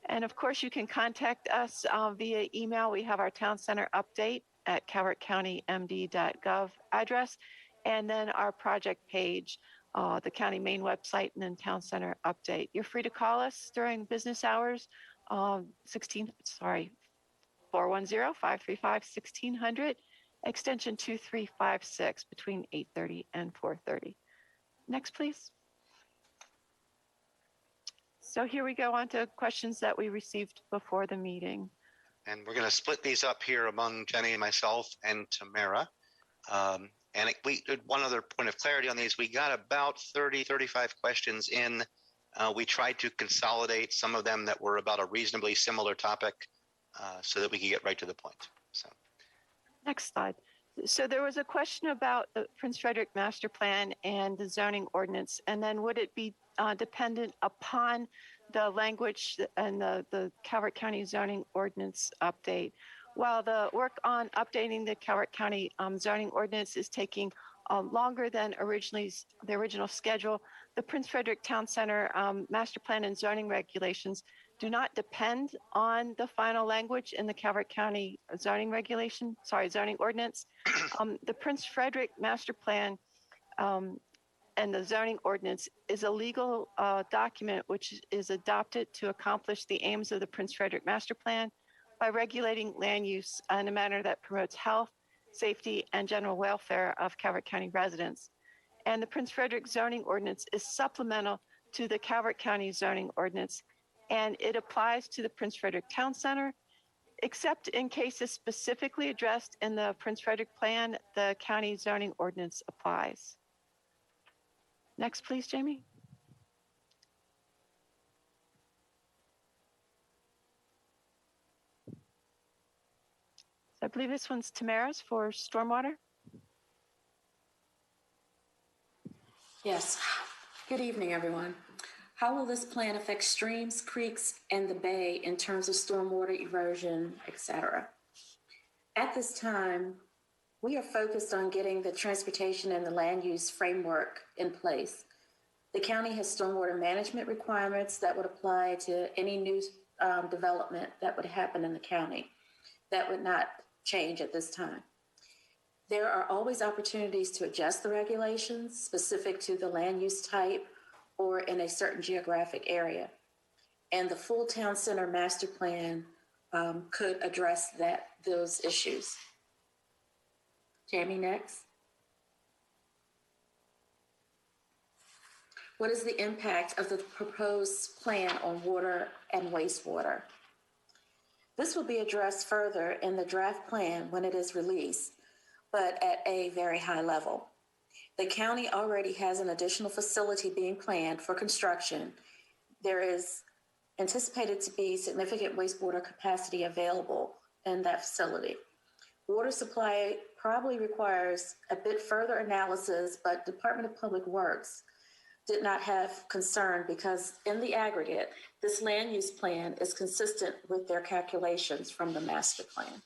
And of course, you can contact us via email. We have our town center update at calvertcountymd.gov address, and then our project page, the county main website, and then town center update. You're free to call us during business hours, 410-535-1600. extension 2356 between 8:30 and 4:30. Next, please. So here we go on to questions that we received before the meeting. And we're going to split these up here among Jenny and myself and Tamara. We did one other point of clarity on these. We got about 30, 35 questions in. We tried to consolidate some of them that were about a reasonably similar topic so that we could get right to the point. So, next slide. So there was a question about the Prince Frederick Master Plan and the zoning ordinance, and then would it be dependent upon the language and the Calvert County zoning ordinance update? While the work on updating the Calvert County zoning ordinance is taking longer than the original schedule, the Prince Frederick Town Center Master Plan and zoning regulations do not depend on the final language in the Calvert County zoning ordinance. The Prince Frederick Master Plan and the zoning ordinance is a legal document which is adopted to accomplish the aims of the Prince Frederick Master Plan by regulating land use in a manner that promotes health, safety, and general welfare of Calvert County residents. And the Prince Frederick zoning ordinance is supplemental to the Calvert County zoning ordinance, and it applies to the Prince Frederick Town Center, except in cases specifically addressed in the Prince Frederick Plan, the county zoning ordinance applies. Next, please, Jamie. So I believe this one's Tamara's for stormwater. Yes. Good evening, everyone. How will this plan affect streams, creeks, and the bay in terms of stormwater erosion, etc.? At this time, we are focused on getting the transportation and the land use framework in place. The county has stormwater management requirements that would apply to any new development that would happen in the county. That would not change at this time. There are always opportunities to adjust the regulations specific to the land use type or in a certain geographic area. And the full town center master plan could address those issues. Jamie, next. What is the impact of the proposed plan on water and wastewater? This will be addressed further in the draft plan when it is released, but at a very high level. The county already has an additional facility being planned for construction. There is anticipated to be significant wastewater capacity available in that facility. Water supply probably requires a bit further analysis, but Department of Public Works did not have concern because in the aggregate, this land use plan is consistent with their calculations from the master plan.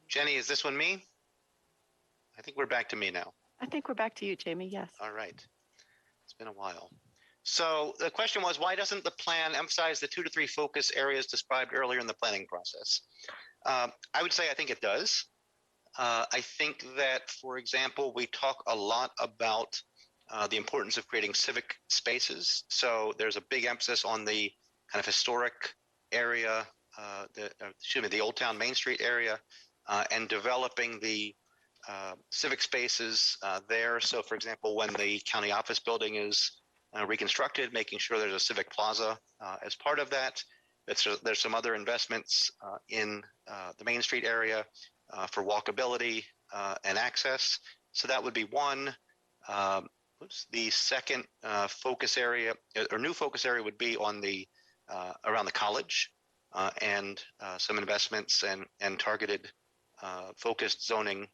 Jenny, is this one me? I think we're back to me now. I think we're back to you, Jamie, yes. All right. It's been a while. So the question was, why doesn't the plan emphasize the 2 to 3 focus areas described earlier in the planning process? I would say I think it does. I think that, for example, we talk a lot about the importance of creating civic spaces. So there's a big emphasis on the kind of historic area, the Old Town Main Street area, and developing the civic spaces there. So, for example, when the county office building is reconstructed, making sure there's a civic plaza as part of that. There's some other investments in the Main Street area for walkability and access. So that would be one. The second focus area or new focus area would be on the around the college and some investments and targeted focused zoning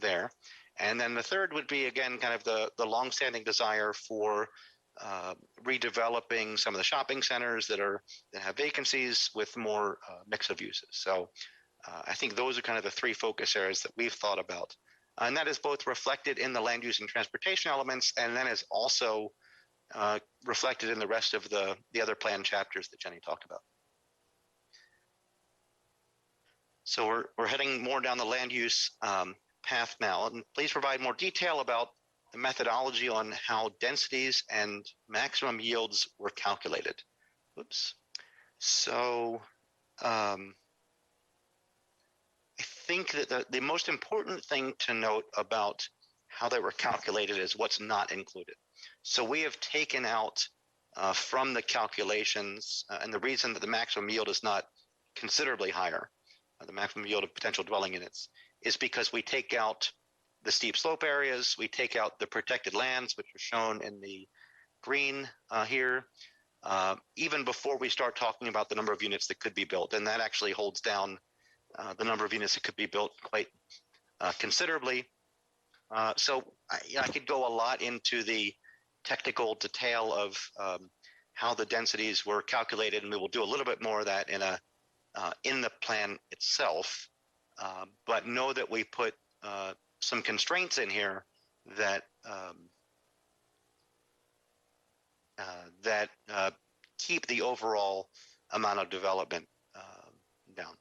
there. And then the third would be, again, kind of the longstanding desire for redeveloping some of the shopping centers that have vacancies with more mix of uses. So I think those are kind of the 3 focus areas that we've thought about. And that is both reflected in the land use and transportation elements, and then is also reflected in the rest of the other plan chapters that Jenny talked about. So we're heading more down the land use path now. And please provide more detail about the methodology on how densities and maximum yields were calculated. Oops. So I think that the most important thing to note about how they were calculated is what's not included. So we have taken out from the calculations, and the reason that the maximum yield is not considerably higher, the maximum yield of potential dwelling units, is because we take out the steep slope areas, we take out the protected lands, which are shown in the green here, even before we start talking about the number of units that could be built. And that actually holds down the number of units that could be built quite considerably. So I could go a lot into the technical detail of how the densities were calculated, and we will do a little bit more of that in the plan itself. But know that we put some constraints in here that keep the overall amount of development down.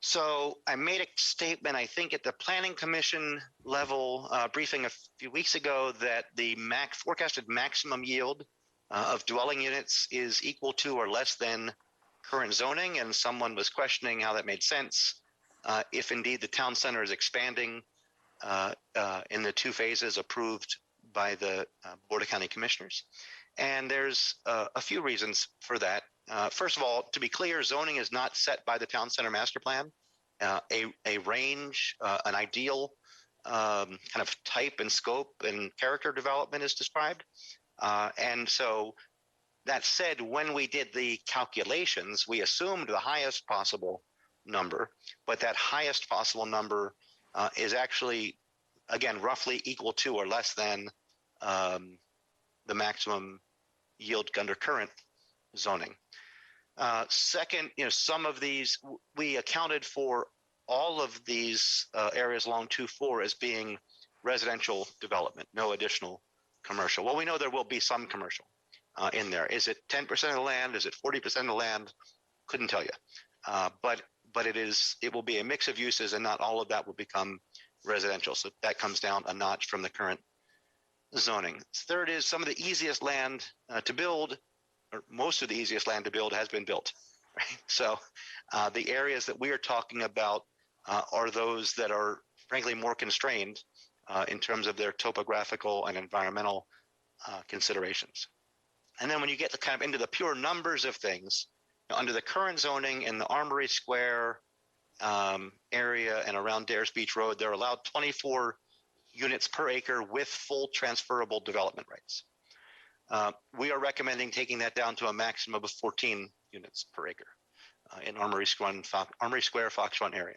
So I made a statement, I think, at the Planning Commission level briefing a few weeks ago that the forecasted maximum yield of dwelling units is equal to or less than current zoning, and someone was questioning how that made sense if indeed the town center is expanding in the 2 phases approved by the Board of County Commissioners. And there's a few reasons for that. First of all, to be clear, zoning is not set by the Town Center Master Plan. A range, an ideal kind of type and scope and character development is described. And so that said, when we did the calculations, we assumed the highest possible number, but that highest possible number is actually, again, roughly equal to or less than the maximum yield under current zoning. Second, some of these, we accounted for all of these areas along 2-4 as being residential development, no additional commercial. Well, we know there will be some commercial in there. Is it 10% of the land? Is it 40% of the land? Couldn't tell you. But it will be a mix of uses, and not all of that will become residential. So that comes down a notch from the current zoning. Third is some of the easiest land to build, or most of the easiest land to build has been built. Right? So the areas that we are talking about are those that are frankly more constrained in terms of their topographical and environmental considerations. And then when you get kind of into the pure numbers of things, under the current zoning in the Armory Square area and around Dares Beach Road, they're allowed 24 units per acre with full transferable development rights. We are recommending taking that down to a maximum of 14 units per acre in Armory Square, Fox Run area.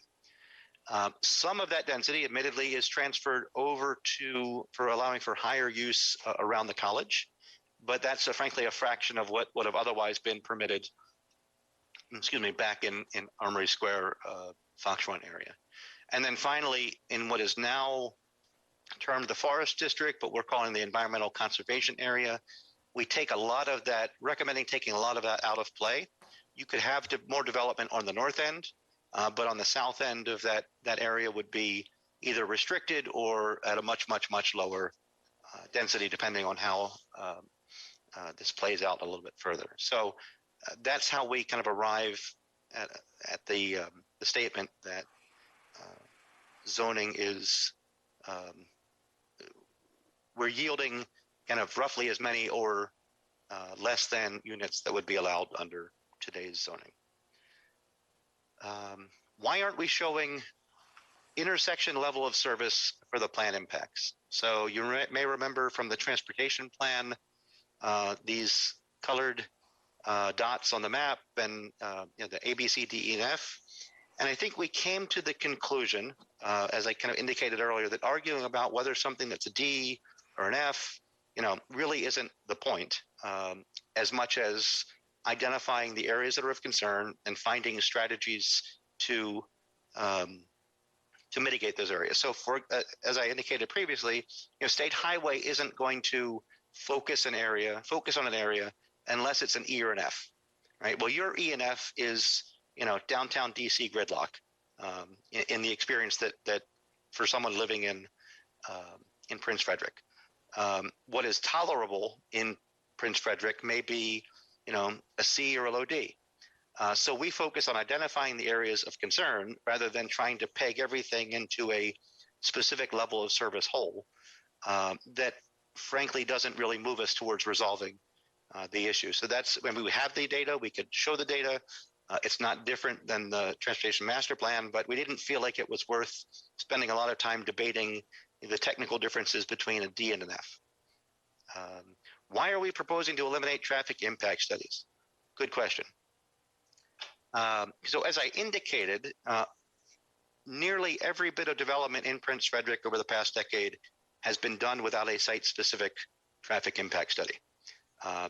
Some of that density, admittedly, is transferred over for allowing for higher use around the college, but that's frankly a fraction of what would have otherwise been permitted, back in Armory Square, Fox Run area. And then finally, in what is now termed the Forest District, but we're calling the Environmental Conservation Area, we take a lot of that, recommending taking a lot of that out of play. You could have more development on the north end, but on the south end of that area would be either restricted or at a much, much, much lower density, depending on how this plays out a little bit further. So that's how we kind of arrive at the statement that zoning is, we're yielding kind of roughly as many or less than units that would be allowed under today's zoning. Why aren't we showing intersection level of service for the plan impacts? So you may remember from the transportation plan, these colored dots on the map and the A, B, C, D, E, and F. And I think we came to the conclusion, as I kind of indicated earlier, that arguing about whether something that's a D or an F, really isn't the point, as much as identifying the areas that are of concern and finding strategies to mitigate those areas. So as I indicated previously, state highway isn't going to focus on an area unless it's an E or an F, right? Well, your ENF is, downtown DC gridlock, in the experience that for someone living in Prince Frederick. What is tolerable in Prince Frederick may be, a C or a low D. So we focus on identifying the areas of concern rather than trying to peg everything into a specific level of service whole that frankly doesn't really move us towards resolving the issue. So that's when we have the data, we could show the data. It's not different than the transportation master plan, but we didn't feel like it was worth spending a lot of time debating the technical differences between a D and an F. Why are we proposing to eliminate traffic impact studies? Good question. So as I indicated, nearly every bit of development in Prince Frederick over the past decade has been done without a site-specific traffic impact study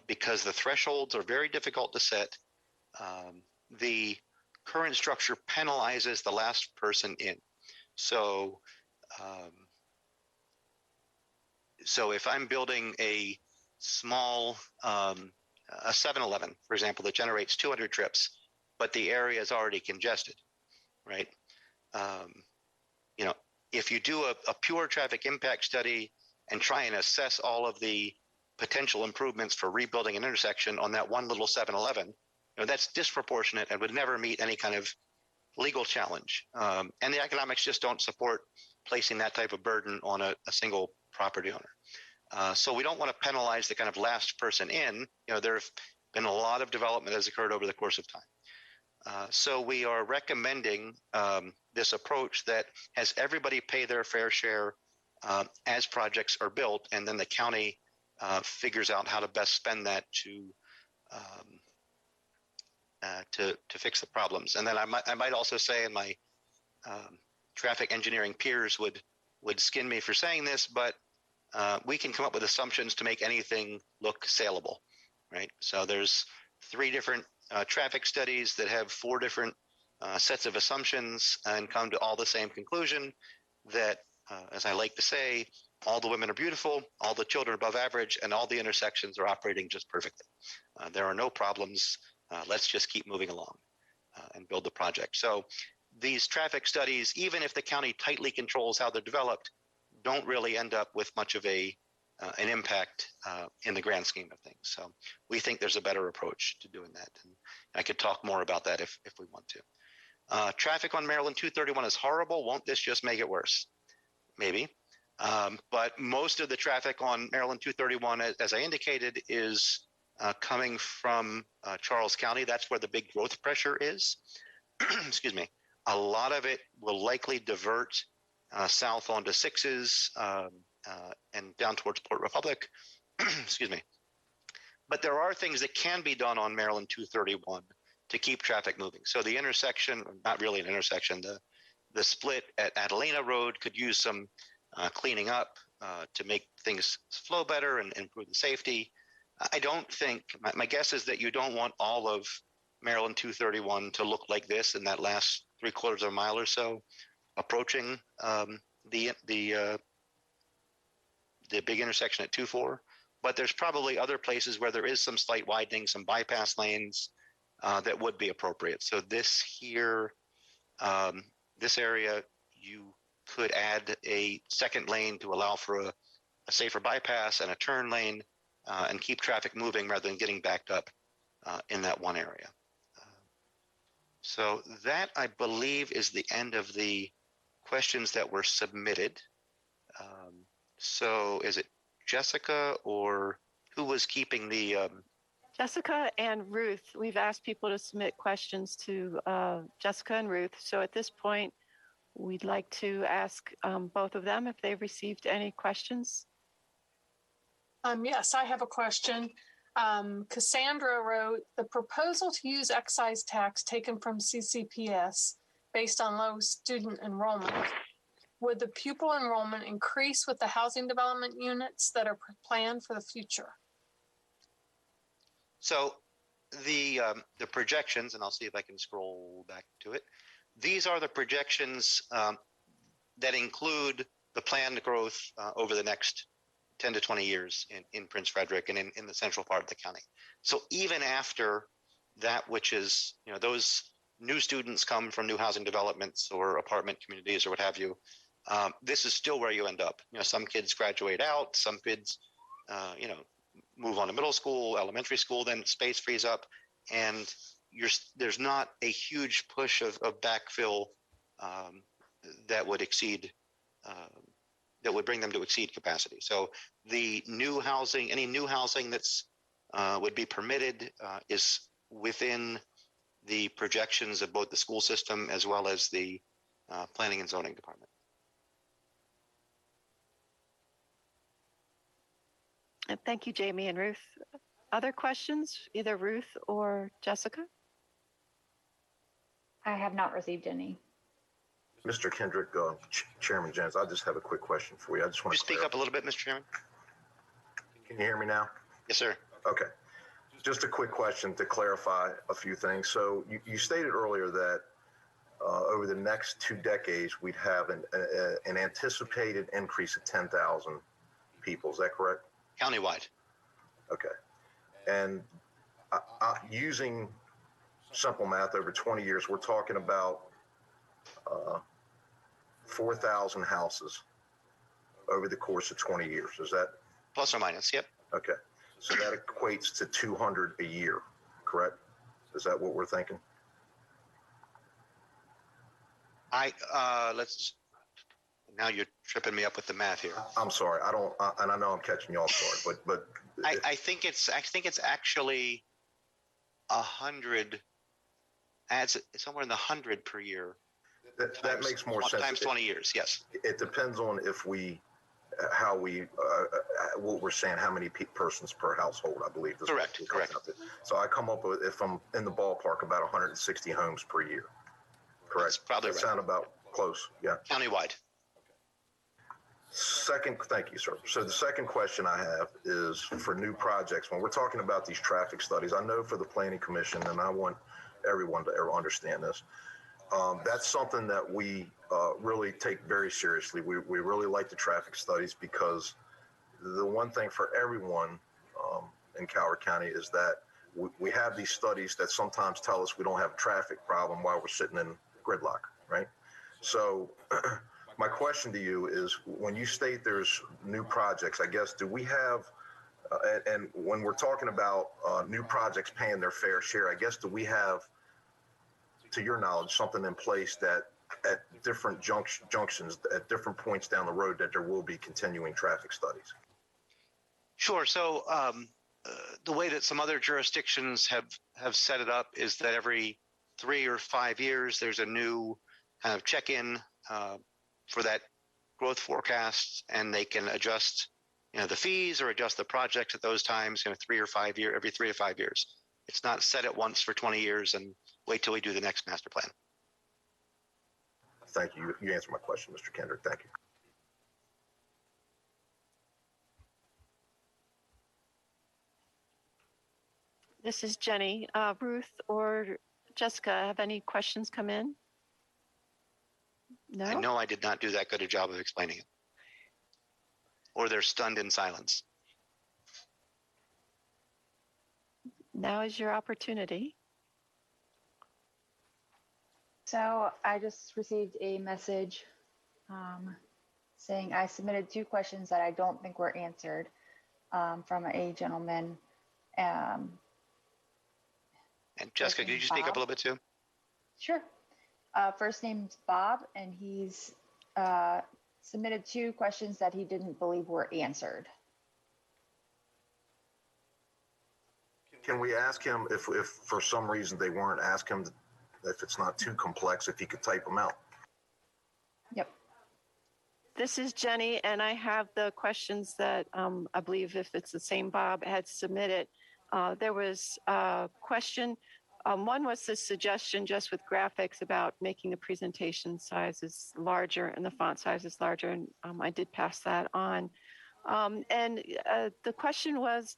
because the thresholds are very difficult to set. The current structure penalizes the last person in. So if I'm building a small, a 7-Eleven, for example, that generates 200 trips, but the area is already congested, right? If you do a pure traffic impact study and try and assess all of the potential improvements for rebuilding an intersection on that one little 7-Eleven, that's disproportionate and would never meet any kind of legal challenge. And the economics just don't support placing that type of burden on a single property owner. So we don't want to penalize the kind of last person in. There have been a lot of development that has occurred over the course of time. So we are recommending this approach that has everybody pay their fair share as projects are built, and then the county figures out how to best spend that to fix the problems. And then I might also say, and my traffic engineering peers would skin me for saying this, but we can come up with assumptions to make anything look saleable, right? So there's 3 different traffic studies that have 4 different sets of assumptions and come to all the same conclusion that, as I like to say, all the women are beautiful, all the children are above average, and all the intersections are operating just perfectly. There are no problems. Let's just keep moving along and build the project. So these traffic studies, even if the county tightly controls how they're developed, don't really end up with much of an impact in the grand scheme of things. So we think there's a better approach to doing that. And I could talk more about that if we want to. Traffic on Maryland 231 is horrible. Won't this just make it worse? Maybe. But most of the traffic on Maryland 231, as I indicated, is coming from Charles County. That's where the big growth pressure is. Excuse me. A lot of it will likely divert south onto 6s and down towards Port Republic. Excuse me. But there are things that can be done on Maryland 231 to keep traffic moving. So the intersection, not really an intersection, the split at Adelina Road could use some cleaning up to make things flow better and improve the safety. I don't think, my guess is that you don't want all of Maryland 231 to look like this in that last 3/4 of a mile or so, approaching the big intersection at 24. But there's probably other places where there is some slight widening, some bypass lanes that would be appropriate. So this here, this area, you could add a second lane to allow for a safer bypass and a turn lane and keep traffic moving rather than getting backed up in that one area. So that, I believe, is the end of the questions that were submitted. So is it Jessica or who was keeping the... Jessica and Ruth. We've asked people to submit questions to Jessica and Ruth. So at this point, we'd like to ask both of them if they've received any questions. Yes, I have a question. Cassandra wrote, the proposal to use excise tax taken from CCPS based on low student enrollment. Would the pupil enrollment increase with the housing development units that are planned for the future? So the projections, and I'll see if I can scroll back to it. These are the projections that include the planned growth over the next 10 to 20 years in Prince Frederick and in the central part of the county. So even after that which is, those new students come from new housing developments or apartment communities or what have you. This is still where you end up. Some kids graduate out, some kids, move on to middle school, elementary school, then space frees up, and there's not a huge push of backfill that would exceed, that would bring them to exceed capacity. So the new housing, any new housing that's would be permitted is within the projections of both the school system as well as the planning and zoning department. And thank you, Jamie and Ruth. Other questions, either Ruth or Jessica? I have not received any. Mr. Kendrick, Chairman Jones, I just have a quick question for you. I just want to speak up a little bit, Mr. Chairman. Can you hear me now? Yes, sir. Okay. Just a quick question to clarify a few things. So you stated earlier that over the next 2 decades, we'd have an anticipated increase of 10,000 people. Is that correct? Countywide. Okay. And using simple math, over 20 years, we're talking about 4,000 houses over the course of 20 years. Is that? Plus or minus, yep. Okay. So that equates to 200 a year, correct? Is that what we're thinking? Let's, now you're tripping me up with the math here. I'm sorry. And I know I'm catching you off guard, but I think it's actually 100, adds somewhere in the 100 per year. That makes more sense. Times 20 years, yes. It depends on what we're saying, how many persons per household, I believe. Correct. So I come up with, if I'm in the ballpark, about 160 homes per year. Correct? That's probably right. Sound about close, yeah. Countywide. Thank you, sir. So the second question I have is for new projects. When we're talking about these traffic studies, I know for the Planning Commission, and I want everyone to ever understand this, that's something that we really take very seriously. We really like the traffic studies because the one thing for everyone in Calvert County is that we have these studies that sometimes tell us we don't have a traffic problem while we're sitting in gridlock, right? So my question to you is, when you state there's new projects, I guess, do we have, and when we're talking about new projects paying their fair share, I guess, do we have, to your knowledge, something in place that at different junctions, at different points down the road, that there will be continuing traffic studies? Sure. So the way that some other jurisdictions have set it up is that every 3 or 5 years, there's a new kind of check-in for that growth forecast, and they can adjust, the fees or adjust the projects at those times, every 3 to 5 years. It's not set at once for 20 years and wait till we do the next master plan. Thank you. You answered my question, Mr. Kendrick. Thank you. This is Jenny. Ruth or Jessica, have any questions come in? No? I know I did not do that good a job of explaining it. Or they're stunned in silence. Now is your opportunity. So I just received a message saying I submitted 2 questions that I don't think were answered from a gentleman. And Jessica, could you speak up a little bit too? Sure. First name's Bob, and he's submitted 2 questions that he didn't believe were answered. Can we ask him if for some reason they weren't, ask him if it's not too complex, if he could type them out? Yep. This is Jenny, and I have the questions that I believe, if it's the same Bob, had submitted. There was a question. One was the suggestion just with graphics about making the presentation sizes larger and the font sizes larger, and I did pass that on. And the question was,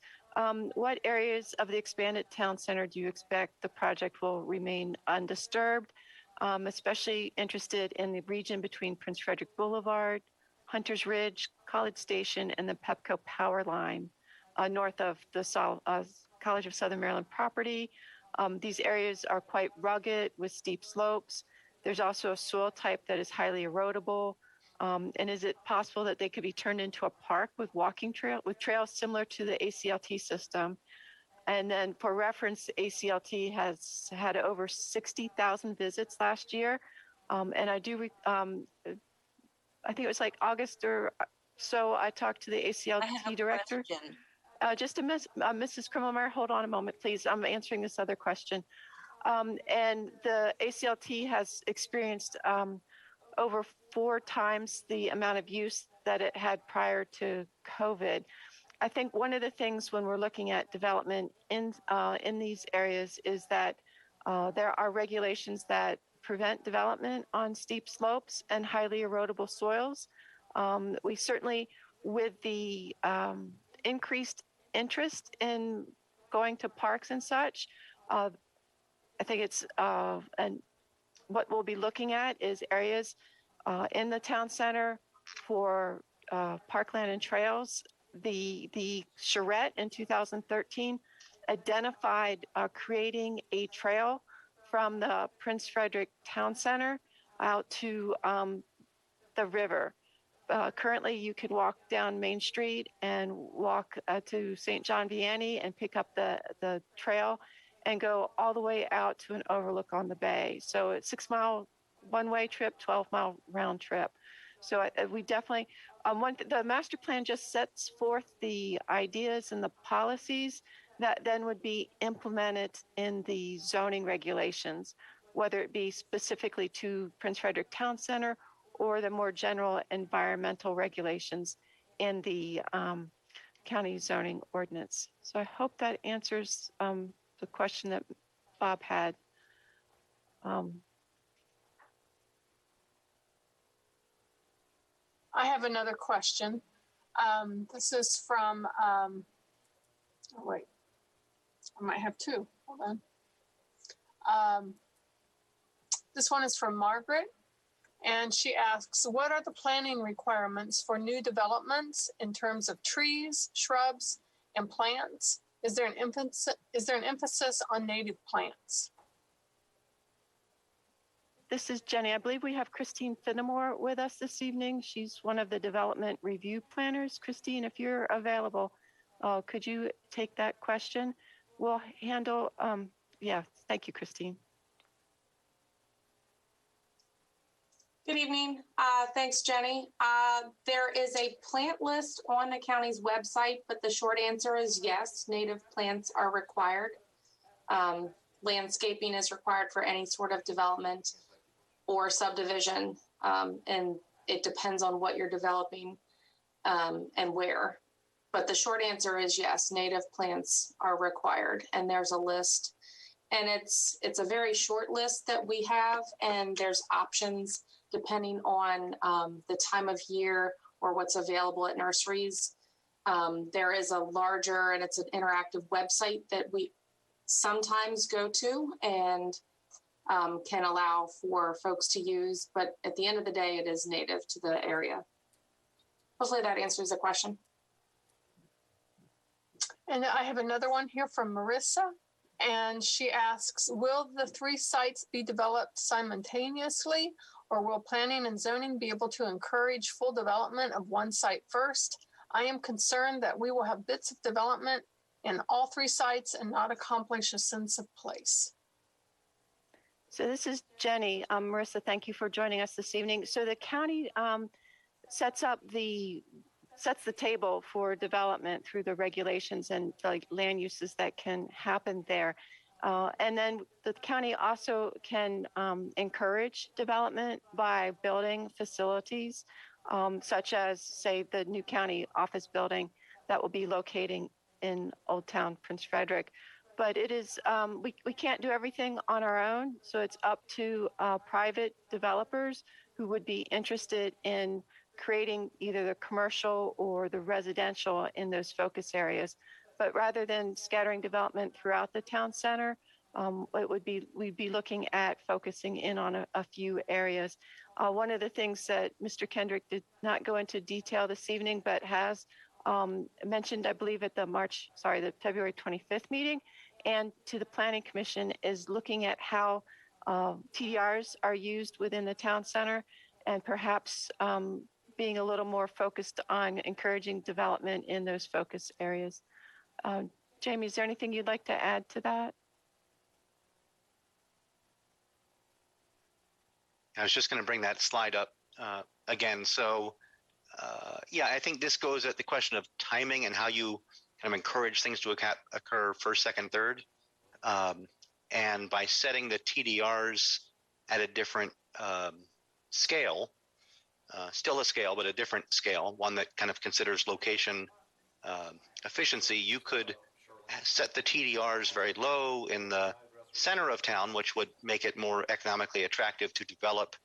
what areas of the expanded town center do you expect the project will remain undisturbed? Especially interested in the region between Prince Frederick Boulevard, Hunter's Ridge, College Station, and the Pepco power line north of the College of Southern Maryland property, These areas are quite rugged with steep slopes. There's also a soil type that is highly erodible. And is it possible that they could be turned into a park with trails similar to the ACLT system? And then for reference, ACLT has had over 60,000 visits last year. And I think it was like August or so, I talked to the ACLT director. Just a Mrs. Krummelmeyer, hold on a moment, please. I'm answering this other question. And the ACLT has experienced over 4 times the amount of use that it had prior to COVID. I think one of the things when we're looking at development in these areas is that there are regulations that prevent development on steep slopes and highly erodible soils. We certainly, with the increased interest in going to parks and such, I think it's and what we'll be looking at is areas in the town center for parkland and trails. The charrette in 2013 identified creating a trail from the Prince Frederick Town Center out to the river. Currently, you can walk down Main Street and walk to St. John Vianney and pick up the trail and go all the way out to an overlook on the bay. So it's 6-mile one-way trip, 12-mile round trip. So we definitely, the master plan just sets forth the ideas and the policies that then would be implemented in the zoning regulations, whether it be specifically to Prince Frederick Town Center or the more general environmental regulations in the county zoning ordinance. So I hope that answers the question that Bob had. I have another question. This is from, oh wait, I might have 2. Hold on. This one is from Margaret, and she asks, what are the planning requirements for new developments in terms of trees, shrubs, and plants? Is there an emphasis on native plants? This is Jenny. I believe we have Christine Finnemore with us this evening. She's one of the development review planners. Christine, if you're available, could you take that question? We'll handle, yeah, thank you, Christine. Good evening. Thanks, Jenny. There is a plant list on the county's website, but the short answer is yes, native plants are required. Landscaping is required for any sort of development or subdivision, and it depends on what you're developing and where. But the short answer is yes, native plants are required, and there's a list. And it's a very short list that we have, and there's options depending on the time of year or what's available at nurseries. There is a larger, and it's an interactive website that we sometimes go to and can allow for folks to use, but at the end of the day, it is native to the area. Hopefully that answers the question. And I have another one here from Marissa, and she asks, will the 3 sites be developed simultaneously, or will planning and zoning be able to encourage full development of one site first? I am concerned that we will have bits of development in all 3 sites and not accomplish a sense of place. So this is Jenny. Marissa, thank you for joining us this evening. So the county sets the table for development through the regulations and the land uses that can happen there. And then the county also can encourage development by building facilities, such as, say, the new county office building that will be locating in Old Town Prince Frederick. But it is, we can't do everything on our own. So it's up to private developers who would be interested in creating either the commercial or the residential in those focus areas. But rather than scattering development throughout the town center, we'd be looking at focusing in on a few areas. One of the things that Mr. Kendrick did not go into detail this evening, but has mentioned, I believe, at the February 25th meeting, and to the Planning Commission is looking at how TDRs are used within the town center, and perhaps being a little more focused on encouraging development in those focus areas. Jamie, is there anything you'd like to add to that? I was just going to bring that slide up again. So, yeah, I think this goes at the question of timing and how you kind of encourage things to occur first, second, third. And by setting the TDRs at a different scale, still a scale, but a different scale, one that kind of considers location efficiency, you could set the TDRs very low in the center of town, which would make it more economically attractive to develop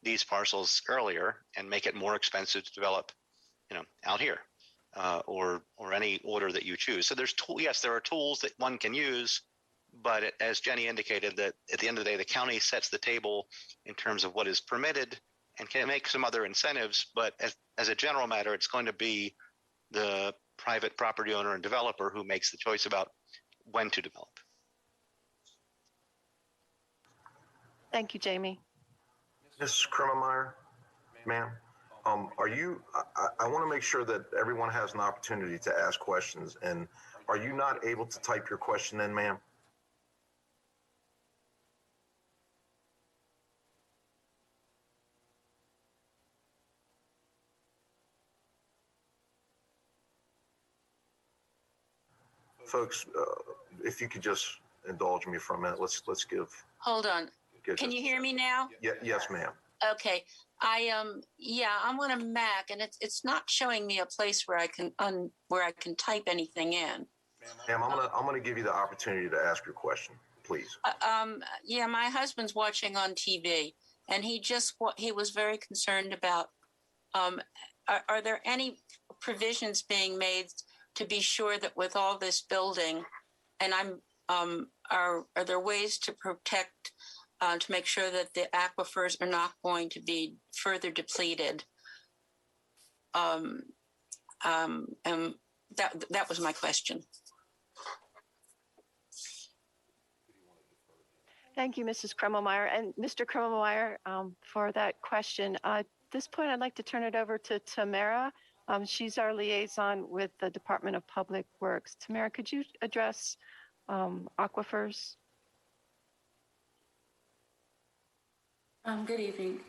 these parcels earlier and make it more expensive to develop, out here, or any order that you choose. So yes, there are tools that one can use, but as Jenny indicated, that at the end of the day, the county sets the table in terms of what is permitted and can make some other incentives. But as a general matter, it's going to be the private property owner and developer who makes the choice about when to develop. Thank you, Jamie. Ms. Krummeyer, ma'am, I want to make sure that everyone has an opportunity to ask questions. And are you not able to type your question in, ma'am? Folks, if you could just indulge me for a minute, let's give. Hold on. Can you hear me now? Yeah, yes, ma'am. Okay. I'm on a Mac, and it's not showing me a place where I can type anything in. Ma'am, I'm gonna give you the opportunity to ask your question, please. My husband's watching on TV, and he was very concerned about. Are there any provisions being made to be sure that with all this building, and are there ways to protect? To make sure that the aquifers are not going to be further depleted. And that was my question. Thank you, Mrs. Krummeyer and Mr. Krummeyer, for that question. At this point, I'd like to turn it over to Tamara. She's our liaison with the Department of Public Works. Tamara, could you address aquifers? Good evening.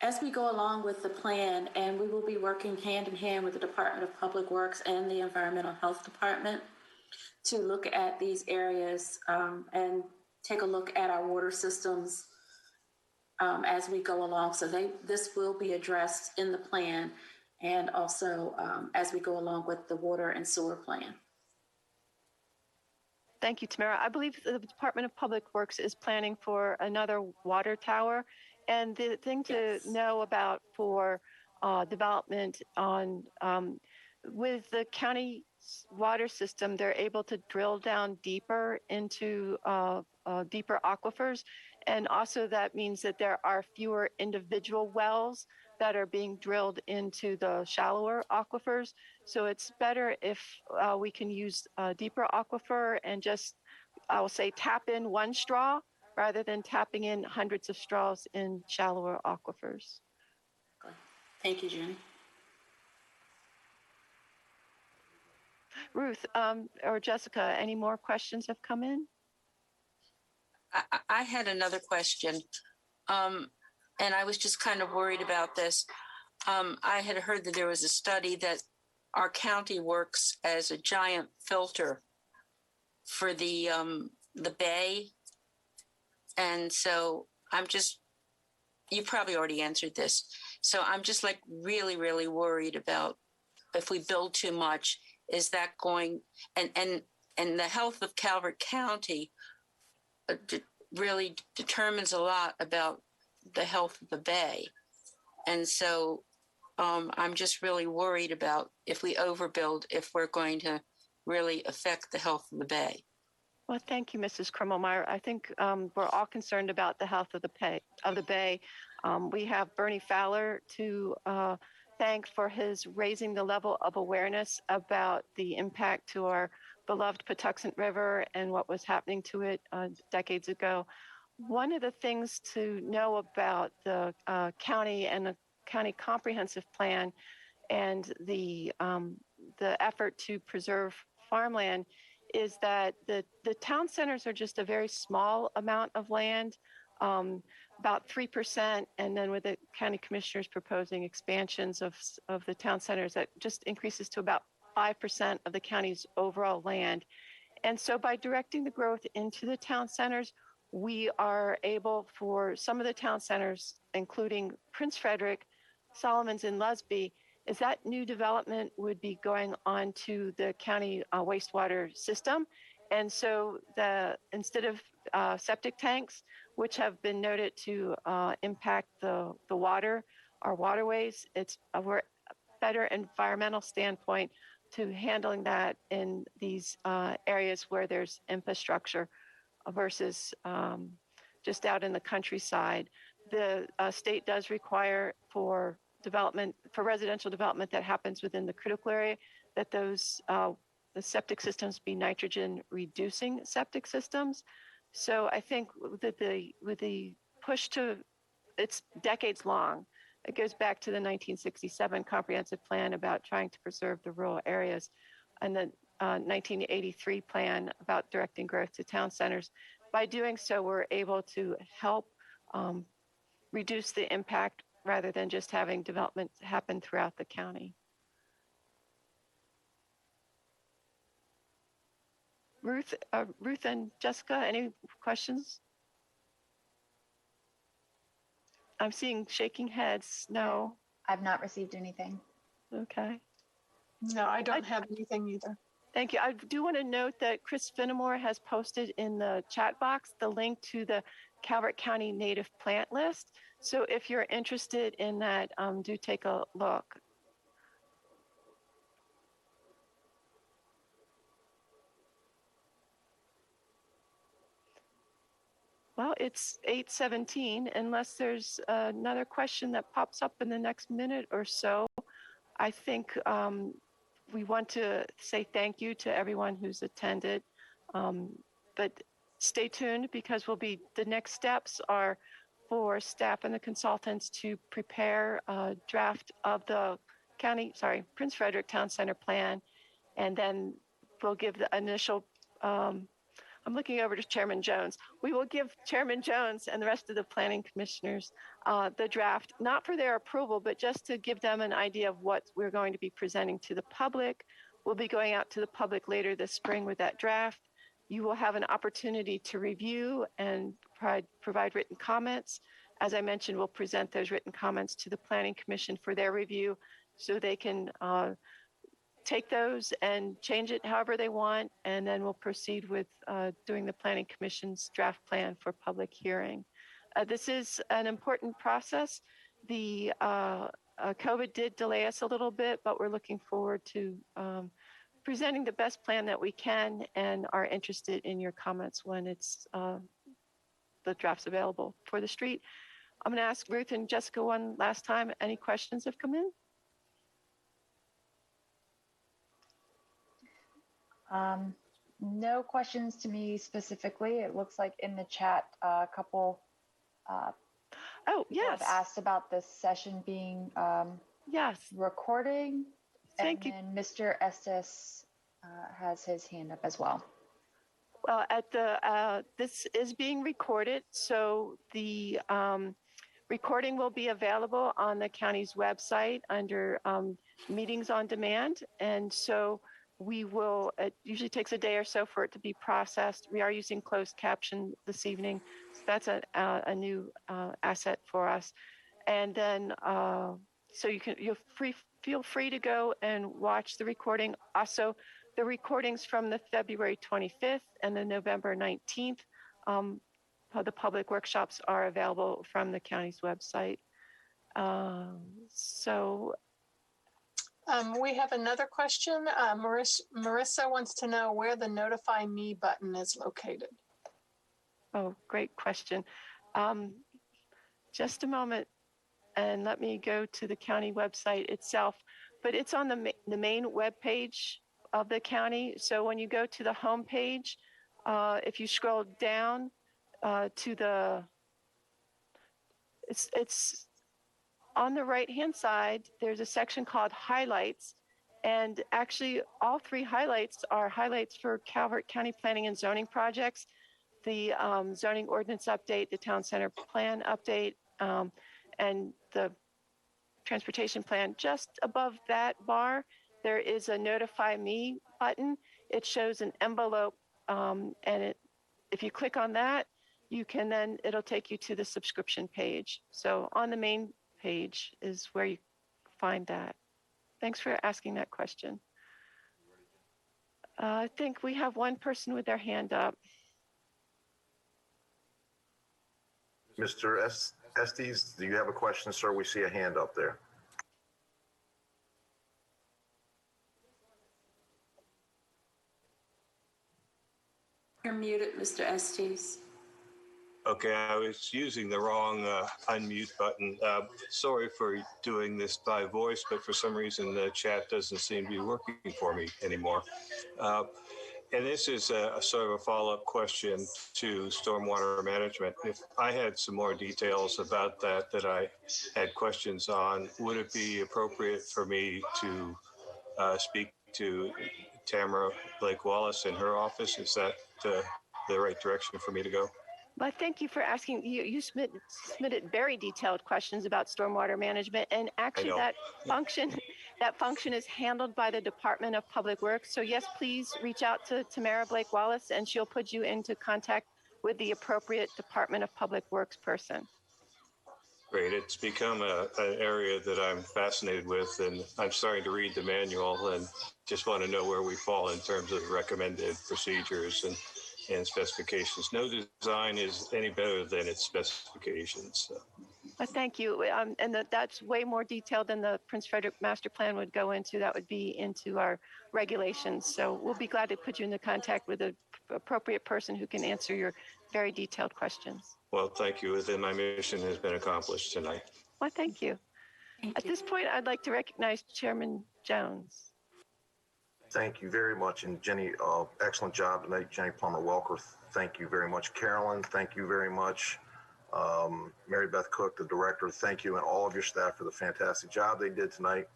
As we go along with the plan, and we will be working hand in hand with the Department of Public Works and the Environmental Health Department to look at these areas and take a look at our water systems as we go along. So this will be addressed in the plan and also as we go along with the water and sewer plan. Thank you, Tamara. I believe the Department of Public Works is planning for another water tower. And the thing to know about for development on with the county water system, they're able to drill down deeper into deeper aquifers. And also that means that there are fewer individual wells that are being drilled into the shallower aquifers. So it's better if we can use a deeper aquifer and just, I will say, tap in one straw rather than tapping in hundreds of straws in shallower aquifers. Thank you, Jenny. Ruth or Jessica, any more questions have come in? I had another question, and I was just kind of worried about this. I had heard that there was a study that our county works as a giant filter for the bay. And so you probably already answered this. So I'm just like really, really worried about if we build too much, is that going, and the health of Calvert County really determines a lot about the health of the bay. And so I'm just really worried about if we overbuild, if we're going to really affect the health of the bay. Well, thank you, Mrs. Krummeyer. I think we're all concerned about the health of the bay. We have Bernie Fowler to thank for his raising the level of awareness about the impact to our beloved Patuxent River and what was happening to it decades ago. One of the things to know about the county and the county comprehensive plan and the effort to preserve farmland is that the town centers are just a very small amount of land, about 3%, and then with the county commissioners proposing expansions of the town centers, that just increases to about 5% of the county's overall land. And so by directing the growth into the town centers, we are able for some of the town centers, including Prince Frederick, Solomons, and Lusby, is that new development would be going on to the county wastewater system. And so instead of septic tanks, which have been noted to impact the water, our waterways, we're a better environmental standpoint to handling that in these areas where there's infrastructure versus just out in the countryside. The state does require for residential development that happens within the critical area that those the septic systems be nitrogen reducing septic systems. So I think that with the push to, it's decades long. It goes back to the 1967 comprehensive plan about trying to preserve the rural areas, and the 1983 plan about directing growth to town centers. By doing so, we're able to help reduce the impact rather than just having development happen throughout the county. Ruth and Jessica, any questions? I'm seeing shaking heads. No. I've not received anything. Okay. No, I don't have anything either. Thank you. I do want to note that Chris Finnemore has posted in the chat box the link to the Calvert County native plant list. So if you're interested in that, do take a look. Well, it's 8:17. Unless there's another question that pops up in the next minute or so, I think we want to say thank you to everyone who's attended. But stay tuned because the next steps are for staff and the consultants to prepare a draft of the Prince Frederick Town Center plan. And then we'll give the initial, I'm looking over to Chairman Jones. We will give Chairman Jones and the rest of the planning commissioners the draft, not for their approval, but just to give them an idea of what we're going to be presenting to the public. We'll be going out to the public later this spring with that draft. You will have an opportunity to review and provide written comments. As I mentioned, we'll present those written comments to the Planning Commission for their review so they can take those and change it however they want, and then we'll proceed with doing the Planning Commission's draft plan for public hearing. This is an important process. The COVID did delay us a little bit, but we're looking forward to presenting the best plan that we can and are interested in your comments when it's the draft's available for the street. I'm going to ask Ruth and Jessica one last time. Any questions have come in? No questions to me specifically. It looks like in the chat, a couple oh, yes, have asked about this session being yes, recording. Thank you. And Mr. Estes has his hand up as well. Well, this is being recorded, so the recording will be available on the county's website under meetings on demand, and so we will. It usually takes a day or so for it to be processed. We are using closed caption this evening, so that's a new asset for us. And then, so feel free to go and watch the recording. Also, the recordings from the February 25th and the November 19th, the public workshops are available from the county's website. We have another question. Marissa wants to know where the Notify Me button is located. Oh, great question. Just a moment, and let me go to the county website itself. But it's on the main web page of the county. So when you go to the home page, if you scroll down to the, it's on the right-hand side, there's a section called highlights. And actually all three highlights are highlights for Calvert County Planning and Zoning projects, the zoning ordinance update, the town center plan update, and the transportation plan. Just above that bar, there is a notify me button. It shows an envelope, and if you click on that, you can then, it'll take you to the subscription page. So on the main page is where you find that. Thanks for asking that question. I think we have one person with their hand up. Mr. Estes, do you have a question, sir? We see a hand up there. You're muted, Mr. Estes. Okay, I was using the wrong unmute button. Sorry for doing this by voice, but for some reason the chat doesn't seem to be working for me anymore. And this is a sort of a follow-up question to stormwater management. If I had some more details about that I had questions on, would it be appropriate for me to speak to Tamara Blake Wallace in her office? Is that the right direction for me to go? Well, thank you for asking. You submitted very detailed questions about stormwater management, and actually that function is handled by the Department of Public Works. So yes, please reach out to Tamara Blake Wallace, and she'll put you into contact with the appropriate Department of Public Works person. Great. It's become an area that I'm fascinated with, and I'm starting to read the manual and just want to know where we fall in terms of recommended procedures and specifications. No design is any better than its specifications. So. Well, thank you. And that's way more detailed than the Prince Frederick Master Plan would go into. That would be into our regulations. So we'll be glad to put you into contact with the appropriate person who can answer your very detailed questions. Well, thank you. Then my mission has been accomplished tonight. Well, thank you. At this point, I'd like to recognize Chairman Jones. Thank you very much. And Jenny, excellent job tonight. Jenny Plummer-Welker, thank you very much. Carolyn, thank you very much. Mary Beth Cook, the director, thank you, and all of your staff for the fantastic job they did tonight.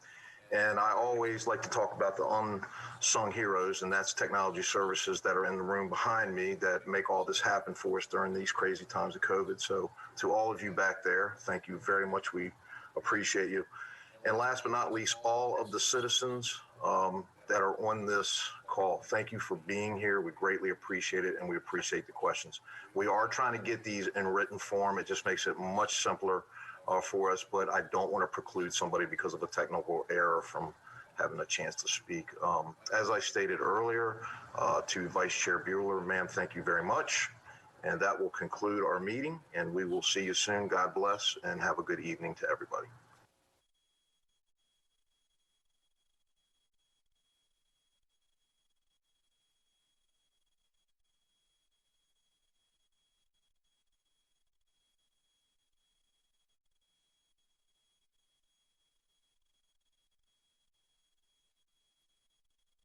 And I always like to talk about the unsung heroes, and that's technology services that are in the room behind me that make all this happen for us during these crazy times of COVID. So to all of you back there, thank you very much. We appreciate you. And last but not least, all of the citizens that are on this call, thank you for being here. We greatly appreciate it, and we appreciate the questions. We are trying to get these in written form. It just makes it much simpler for us, but I don't want to preclude somebody because of a technical error from having a chance to speak. As I stated earlier, to Vice Chair Bueller, ma'am, thank you very much. And that will conclude our meeting, and we will see you soon. God bless, and have a good evening to everybody.